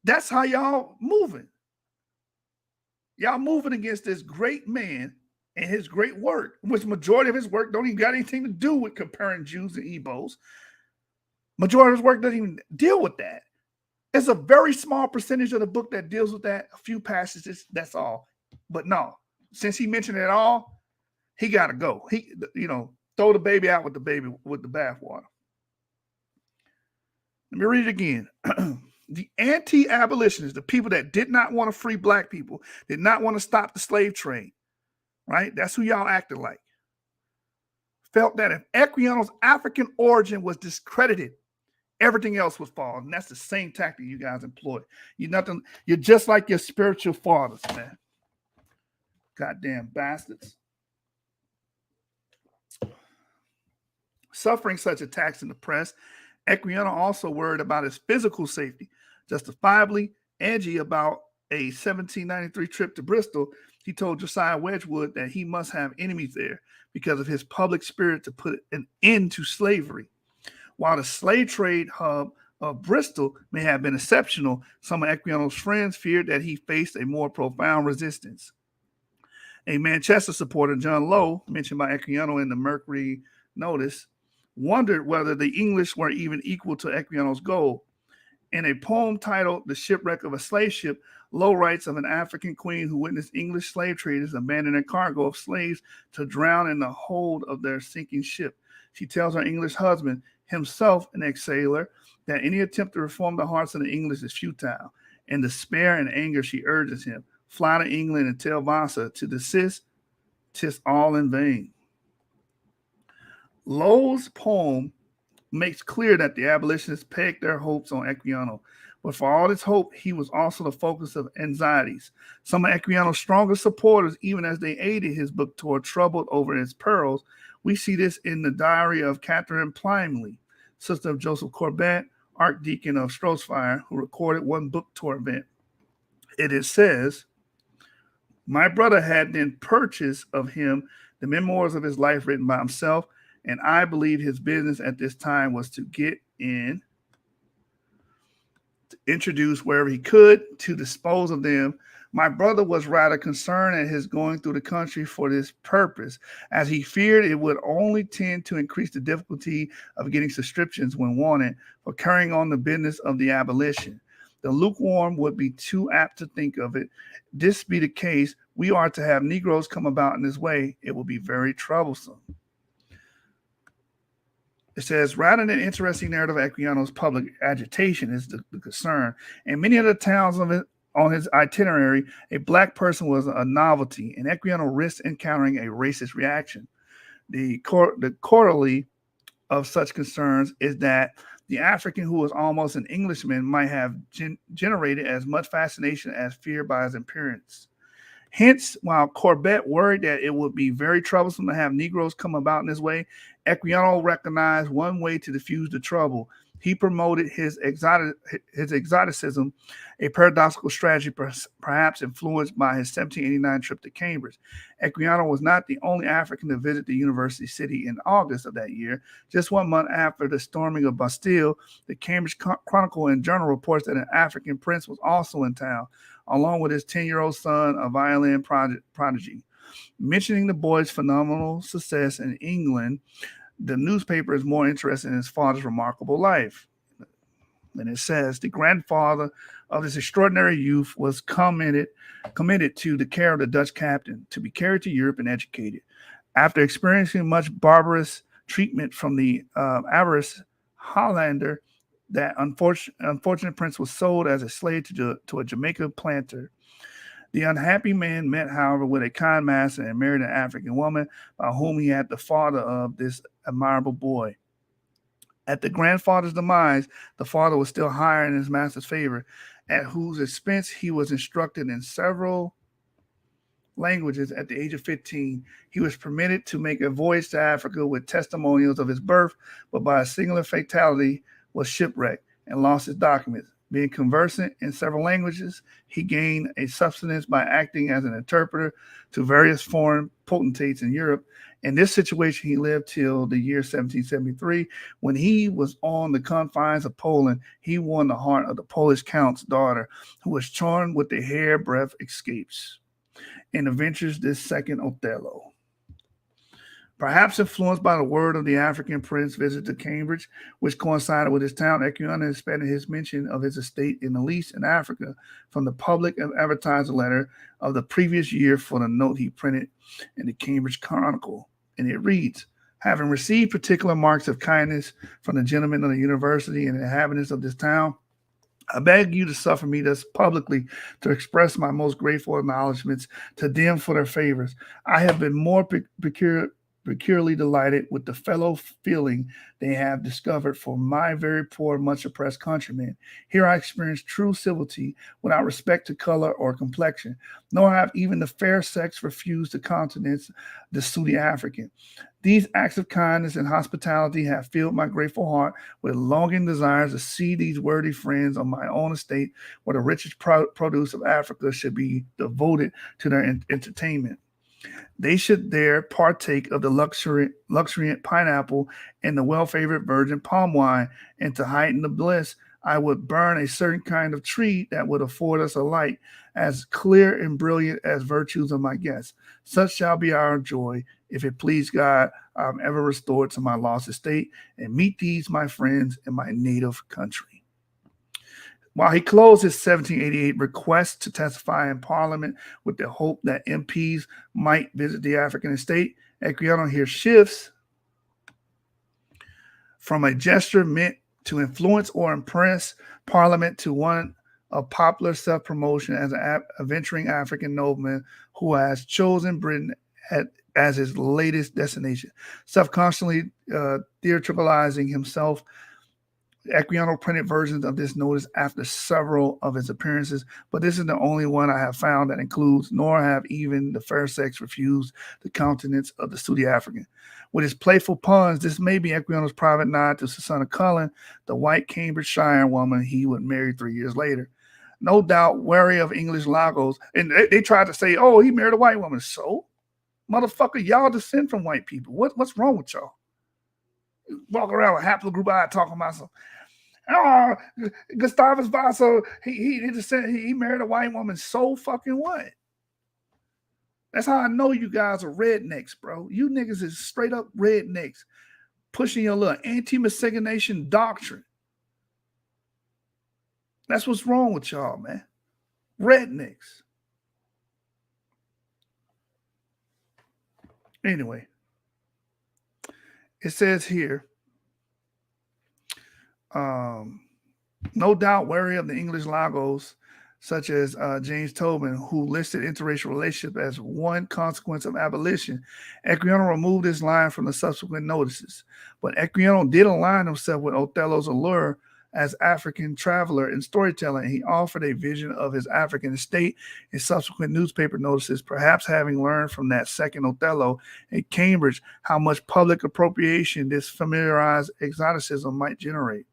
That's how y'all moving. Y'all moving against this great man and his great work, which majority of his work don't even got anything to do with comparing Jews and Ebos. Majority of his work doesn't even deal with that. It's a very small percentage of the book that deals with that, a few passages, that's all. But no, since he mentioned it all, he got to go. He, throw the baby out with the bathwater. Let me read it again. The anti-abolitionists, the people that did not want to free black people, did not want to stop the slave trade, right? That's who y'all acted like. Felt that if Equiano's African origin was discredited, everything else was falling. And that's the same tactic you guys employ. You're just like your spiritual fathers, man. Goddamn bastards. Suffering such attacks in the press, Equiano also worried about his physical safety. Justifiably edgy about a 1793 trip to Bristol, he told Josiah Wedgwood that he must have enemies there because of his public spirit to put an end to slavery. While the slave trade hub of Bristol may have been exceptional, some of Equiano's friends feared that he faced a more profound resistance. A Manchester supporter, John Lowe, mentioned by Equiano in the Mercury Notice, wondered whether the English were even equal to Equiano's goal. In a poem titled The Shipwreck of a Slave Ship, Lowe writes of an African queen who witnessed English slave traders abandon a cargo of slaves to drown in the hold of their sinking ship. She tells her English husband, himself an ex-sailor, that any attempt to reform the hearts of the English is futile. In despair and anger, she urges him, fly to England and tell Vasa to desist. 'Tis all in vain. Lowell's poem makes clear that the abolitionists pegged their hopes on Equiano, but for all his hope, he was also the focus of anxieties. Some of Equiano's strongest supporters, even as they aided his book tour, troubled over its perils. We see this in the diary of Catherine Plymley, sister of Joseph Corbett, Archdeacon of Strothfire, who recorded one book tour event. It says, "My brother had then purchased of him the memoirs of his life written by himself, and I believe his business at this time was to get in, to introduce wherever he could, to dispose of them. My brother was rather concerned at his going through the country for this purpose, as he feared it would only tend to increase the difficulty of getting subscriptions when wanted for carrying on the business of the abolition. The lukewarm would be too apt to think of it. This be the case, we are to have Negroes come about in this way. It will be very troublesome." It says, rather than interesting narrative of Equiano's public agitation is the concern. In many of the towns on his itinerary, a black person was a novelty, and Equiano risked encountering a racist reaction. The corollary of such concerns is that the African who was almost an Englishman might have generated as much fascination as fear by his appearance. Hence, while Corbett worried that it would be very troublesome to have Negroes come about in this way, Equiano recognized one way to diffuse the trouble. He promoted his exoticism, a paradoxical strategy perhaps influenced by his 1789 trip to Cambridge. Equiano was not the only African to visit the university city in August of that year. Just 1 month after the storming of Bastille, the Cambridge Chronicle and Journal reports that an African prince was also in town, along with his 10-year-old son, a violin prodigy. Mentioning the boy's phenomenal success in England, the newspaper is more interested in his father's remarkable life. And it says, the grandfather of this extraordinary youth was committed to the care of the Dutch captain, to be carried to Europe and educated. After experiencing much barbarous treatment from the avarice Hollander, that unfortunate prince was sold as a slave to a Jamaica planter. The unhappy man met, however, with a kind master and married an African woman by whom he had the father of this admirable boy. At the grandfather's demise, the father was still higher in his master's favor, at whose expense he was instructed in several languages. At the age of 15, he was permitted to make a voyage to Africa with testimonials of his birth, but by a singular fatality was shipwrecked and lost his documents. Being conversant in several languages, he gained a subsistence by acting as an interpreter to various foreign potentates in Europe. In this situation, he lived till the year 1773. When he was on the confines of Poland, he won the heart of the Polish count's daughter, who was charmed with the hairbreadth escapes and adventures this second Othello. Perhaps influenced by the word of the African prince visit to Cambridge, which coincided with his town, Equiano expanded his mention of his estate in the lease in Africa from the public advertised letter of the previous year for the note he printed in the Cambridge Chronicle. And it reads, having received particular marks of kindness from the gentlemen of the university and inhabitants of this town, I beg you to suffer me thus publicly to express my most grateful acknowledgments to them for their favors. I have been more peculiarly delighted with the fellow feeling they have discovered for my very poor, much oppressed countrymen. Here I experience true civility without respect to color or complexion, nor have even the fair sex refused the countenance the sooty African. These acts of kindness and hospitality have filled my grateful heart with longing desires to see these worthy friends on my own estate, where the richest produce of Africa should be devoted to their entertainment. They should there partake of the luxuriant pineapple and the well-favored virgin palm wine, and to heighten the bliss, I would burn a certain kind of tree that would afford us a light as clear and brilliant as virtues of my guests. Such shall be our joy, if it please God, I am ever restored to my lost estate, and meet these my friends in my native country. While he closed his 1788 request to testify in Parliament with the hope that MPs might visit the African estate, Equiano here shifts from a gesture meant to influence or impress Parliament to one of popular self-promotion as an adventuring African nobleman who has chosen Britain as his latest destination. Self-constantly theatricalizing himself, Equiano printed versions of this notice after several of his appearances, but this is the only one I have found that includes, nor have even the fair sex refused the countenance of the Studi African. With his playful puns, this may be Equiano's private nod to Susanna Cullen, the white Cambridgeshire woman he would marry 3 years later. No doubt wary of English logos, and they tried to say, oh, he married a white woman. So, motherfucker, y'all descend from white people. What's wrong with y'all? Walk around with haplogroup I talking about some. Oh, Gustavus Vasa, he married a white woman. So fucking what? That's how I know you guys are rednecks, bro. You niggas is straight up rednecks, pushing your little anti-miscegenation doctrine. That's what's wrong with y'all, man. Rednecks. Anyway, it says here, no doubt wary of the English logos, such as James Tobin, who listed interracial relationship as one consequence of abolition. Equiano removed this line from the subsequent notices, but Equiano did align himself with Othello's allure as African traveler and storyteller, and he offered a vision of his African estate in subsequent newspaper notices, perhaps having learned from that second Othello at Cambridge how much public appropriation this familiarized exoticism might generate.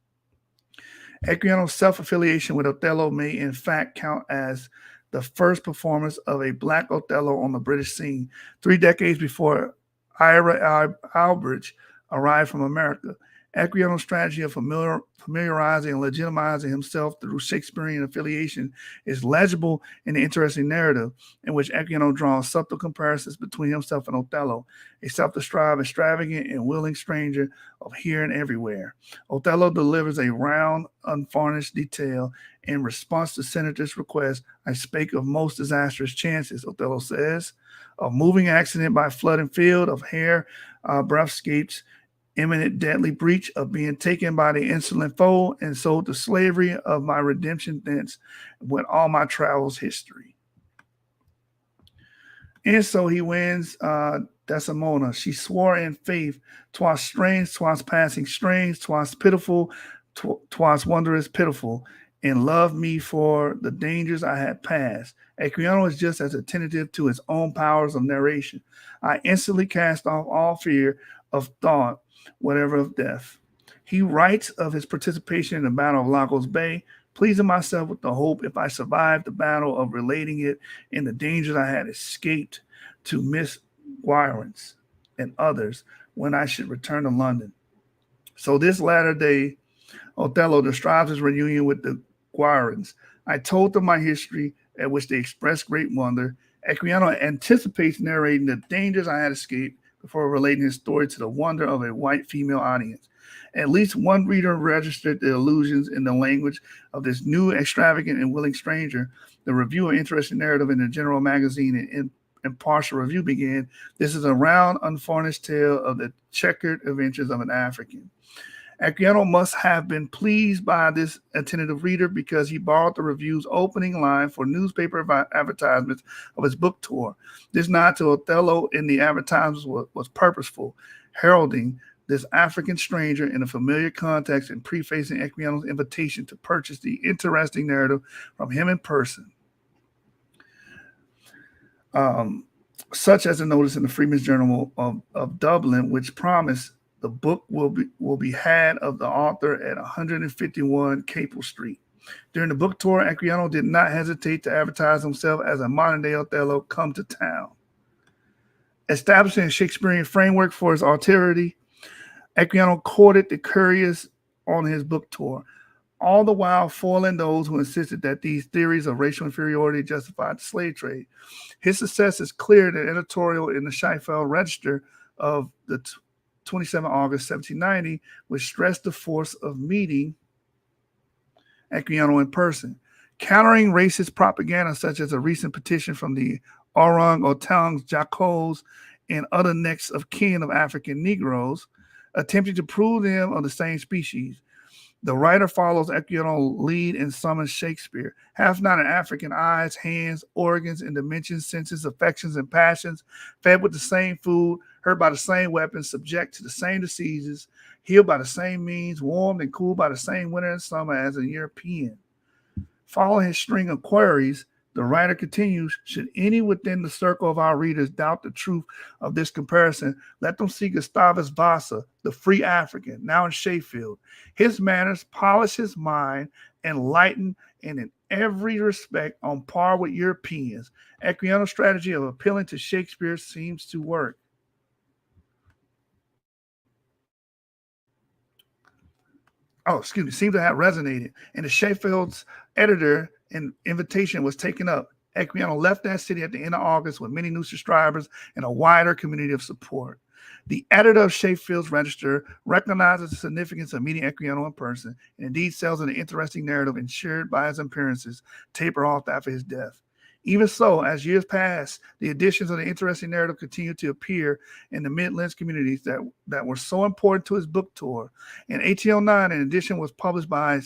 Equiano's self-affiliation with Othello may in fact count as the first performance of a black Othello on the British scene, 3 decades before Ira Albridge arrived from America. Equiano's strategy of familiarizing and legitimizing himself through Shakespearean affiliation is legible in the interesting narrative in which Equiano draws subtle comparisons between himself and Othello, a self-described extravagant and willing stranger of here and everywhere. Othello delivers a round, unvarnished detail. In response to Senator's request, I spake of most disastrous chances, Othello says, of moving accident by flood and field, of hair, breathscapes, imminent deadly breach, of being taken by the insolent foe and sold to slavery, of my redemption thence, with all my travels history. And so he wins Desdemona. She swore in faith, 'twas strange, 'twas passing strange, 'twas pitiful, 'twas wondrous pitiful, and loved me for the dangers I had passed. Equiano is just as attentive to his own powers of narration. I instantly cast off all fear of thought, whatever of death. He writes of his participation in the Battle of Lagos Bay, pleasing myself with the hope, if I survived the battle, of relating it in the dangers I had escaped to Miss Guirans and others when I should return to London. So this latter day, Othello describes his reunion with the Guirans. I told them my history, at which they expressed great wonder. Equiano anticipates narrating the dangers I had escaped before relating his story to the wonder of a white female audience. At least one reader registered the allusions in the language of this new, extravagant, and willing stranger. The review of interesting narrative in the General Magazine and Impartial Review began. This is a round, unvarnished tale of the checkered adventures of an African. Equiano must have been pleased by this attentive reader because he borrowed the review's opening line for newspaper advertisements of his book tour. This nod to Othello in the advertisements was purposeful, heralding this African stranger in a familiar context and prefacing Equiano's invitation to purchase the interesting narrative from him in person. Such as a notice in the Freeman's Journal of Dublin, which promised the book will be had of the author at 151 Capel Street. During the book tour, Equiano did not hesitate to advertise himself as a modern-day Othello come to town. Establishing a Shakespearean framework for his authority, Equiano courted the curious on his book tour, all the while foiling those who insisted that these theories of racial inferiority justified the slave trade. His success is clear in an editorial in the Sheffield Register of the 27 August 1790, which stressed the force of meeting Equiano in person. Countering racist propaganda, such as a recent petition from the Orang Otangs, Jacos, and other next of kin of African Negroes, attempting to prove them of the same species. The writer follows Equiano lead and summons Shakespeare. Hath not an African eyes, hands, organs, and dimensions, senses, affections, and passions, fed with the same food, hurt by the same weapons, subject to the same diseases, healed by the same means, warmed and cooled by the same winter and summer as a European. Following his string of queries, the writer continues, should any within the circle of our readers doubt the truth of this comparison, let them see Gustavus Vasa, the free African, now in Sheffield. His manners polish his mind, enlighten, and in every respect on par with Europeans. Equiano's strategy of appealing to Shakespeare seems to work. Seemed to have resonated. And the Sheffield's editor and invitation was taken up. Equiano left that city at the end of August with many new subscribers and a wider community of support. The editor of Sheffield's Register recognizes the significance of meeting Equiano in person and indeed sells an interesting narrative ensured by his appearances taper off after his death. Even so, as years pass, the additions of the interesting narrative continue to appear in the Midlands communities that were so important to his book tour. In 1809, an edition was published by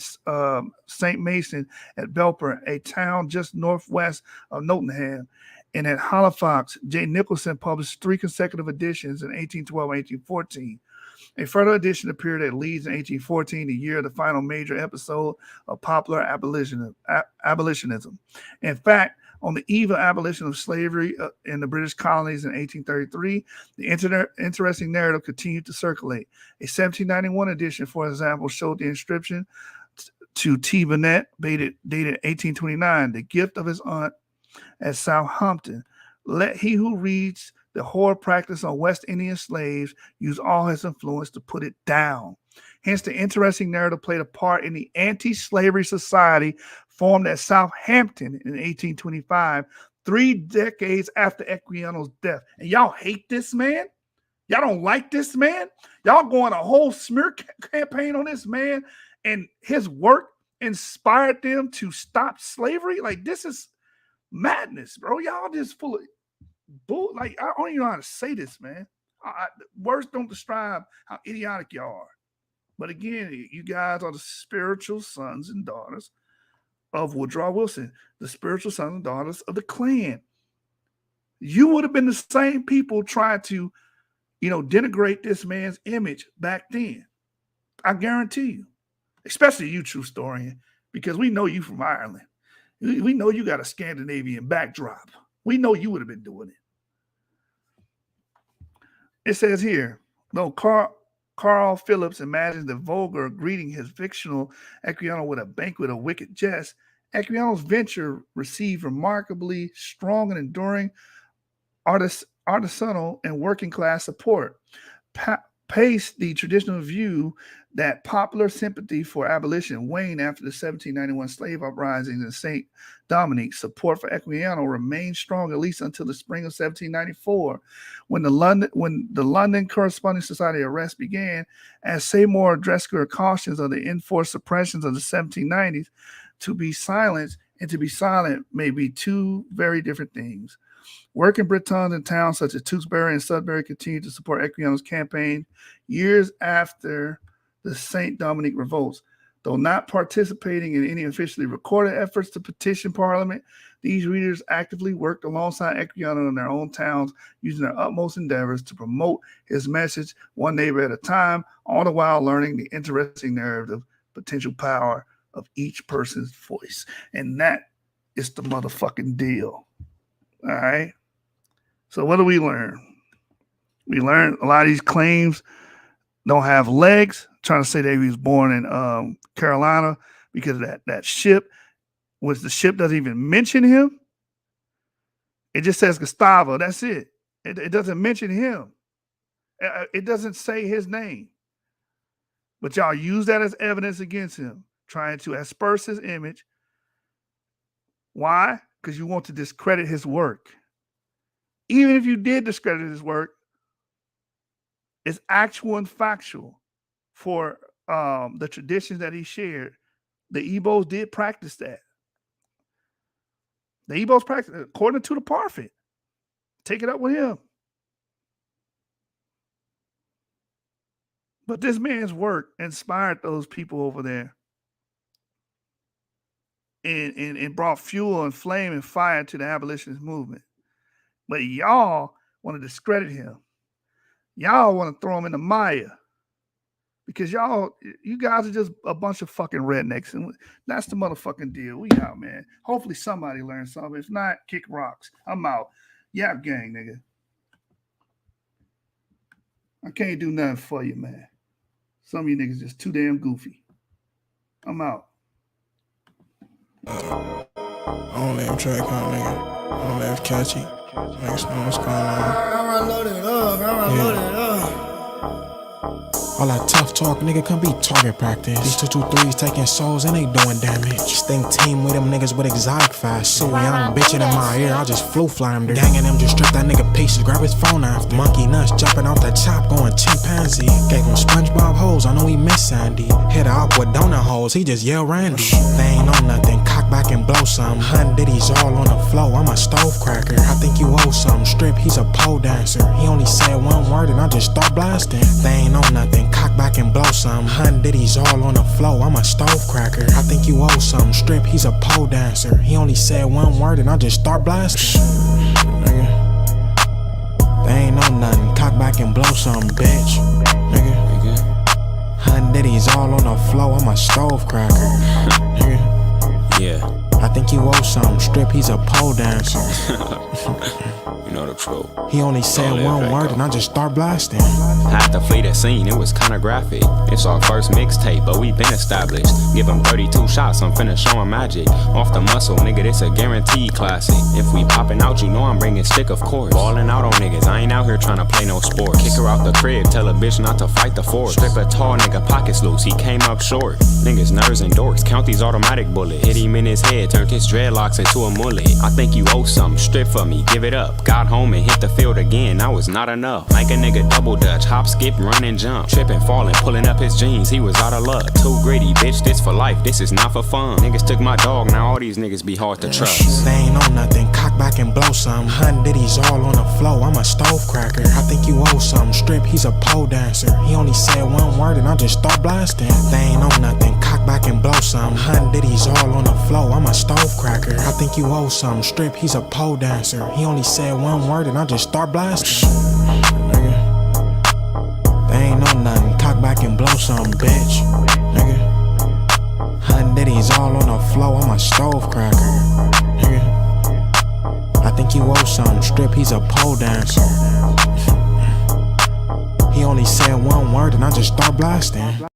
St. Mason at Belper, a town just northwest of Nottingham. And at Halifax, J. Nicholson published 3 consecutive editions in 1812 and 1814. A further edition appeared at Leeds in 1814, the year of the final major episode of popular abolitionism. In fact, on the eve of abolition of slavery in the British colonies in 1833, the interesting narrative continued to circulate. A 1791 edition, for example, showed the inscription to T. Burnett, dated 1829, the gift of his aunt at Southampton. Let he who reads the horrid practice on West Indian slaves use all his influence to put it down. Hence, the interesting narrative played a part in the anti-slavery society formed at Southampton in 1825, 3 decades after Equiano's death. And y'all hate this man? Y'all don't like this man? Y'all going a whole smear campaign on this man, and his work inspired them to stop slavery? Like, this is madness, bro. Y'all just full of bull. Like, I don't even know how to say this, man. Words don't describe how idiotic y'all are. But again, you guys are the spiritual sons and daughters of Woodrow Wilson, the spiritual sons and daughters of the Klan. You would have been the same people trying to, denigrate this man's image back then. I guarantee you, especially you, true historian, because we know you from Ireland. We know you got a Scandinavian backdrop. We know you would have been doing it. It says here, no, Carl Phillips imagines the vulgar greeting his fictional Equiano with a banquet of wicked jest. Equiano's venture received remarkably strong and enduring artisanal and working class support. Paced the traditional view that popular sympathy for abolition waned after the 1791 slave uprisings in St. Dominic. Support for Equiano remained strong at least until the spring of 1794, when the London Corresponding Society arrest began. As Seymour Drescher cautions of the enforced suppressions of the 1790s, to be silenced and to be silent may be 2 very different things. Working Britons in towns such as Tewkesbury and Sudbury continued to support Equiano's campaign years after the St. Dominic revolts. Though not participating in any officially recorded efforts to petition Parliament, these readers actively worked alongside Equiano in their own towns, using their utmost endeavors to promote his message one neighbor at a time, all the while learning the interesting narrative, potential power of each person's voice. And that is the motherfucking deal. All right. So what do we learn? We learned a lot of these claims don't have legs. I'm trying to say that he was born in Carolina because that ship was the ship doesn't even mention him. It just says Gustavo. That's it. It doesn't mention him. It doesn't say his name. But y'all use that as evidence against him, trying to asperse his image. Why? Because you want to discredit his work. Even if you did discredit his work, it's actual and factual for the traditions that he shared. The Igbos did practice that. The Igbos practice, according to the Parfit. Take it up with him. But this man's work inspired those people over there and brought fuel and flame and fire to the abolitionist movement. But y'all want to discredit him. Y'all want to throw him in the mire because you guys are just a bunch of fucking rednecks. And that's the motherfucking deal. We out, man. Hopefully somebody learns something. If not, kick rocks. I'm out. Yap gang, nigga. I can't do nothing for you, man. Some of you niggas just too damn goofy. I'm out. I don't let him track out, nigga. I don't let him catch it. Make sure what's going on. I load it up. Load it up. All that tough talk, nigga, come be target practice. These 223s taking souls and they doing damage. Stink team with them niggas with exotic fast. So young bitchin' in my ear, I just flew fly him. Gangin' them just strip that nigga pieces, grab his phone after. Monkey nuts jumping off that chop, going chimpanzee. Gave him SpongeBob hoes, I know he miss Sandy. Hit her up with donut holes, he just yell Randy. They ain't on nothing, cock back and blow some. Hun Diddy's all on the flow, I'm a stove cracker. I think you owe some. Strip, he's a pole dancer. He only said one word and I just start blasting. They ain't on nothing, cock back and blow some. Hun Diddy's all on the flow, I'm a stove cracker. I think you owe some. Strip, he's a pole dancer. He only said one word and I just start blasting. Nigga, they ain't on nothing, cock back and blow some, bitch. Nigga, Hun Diddy's all on the flow, I'm a stove cracker. Nigga, Yeah, I think you owe some. Strip, he's a pole dancer. you know the truth. He only said Don't let one that word go. and I just start blasting. Had to flee the scene, it was kinda graphic. It's our first mixtape, but we been established. Give him 32 shots, I'm finna show him magic. Off the muscle, nigga, this a guaranteed classic. If we popping out, you know I'm bringing stick, of course. Ballin' out on niggas, I ain't out here tryna play no sport. Kick her out the crib, tell a bitch not to fight the force. Strip a tall nigga, pockets loose, he came up short. Niggas nerves and dorks, count these automatic bullets. Hit him in his head, turned his dreadlocks into a mullet. I think you owe something, strip for me, give it up. Got home and hit the field again, that was not enough. Like a nigga double dutch, hop, skip, run and jump. Tripping, falling, pulling up his jeans, he was out of luck. Too gritty, bitch, this for life, this is not for fun. Niggas took my dog, now all these niggas be hard to trust. They ain't on nothing, cock back and blow some. Hun Diddy's all on the flow, I'm a stove cracker. I think you owe some. Strip, he's a pole dancer. He only said one word and I just start blasting. They ain't on nothing, cock back and blow some. Hun Diddy's all on the flow, I'm a stove cracker. I think you owe some. Strip, he's a pole dancer. He only said one word and I just start blasting. Nigga, they ain't on nothing, cock back and blow some, bitch. Nigga, Hun Diddy's all on the flow, I'm a stove cracker. Nigga, I think you owe some. Strip, he's a pole dancer. He only said one word and I just start blasting.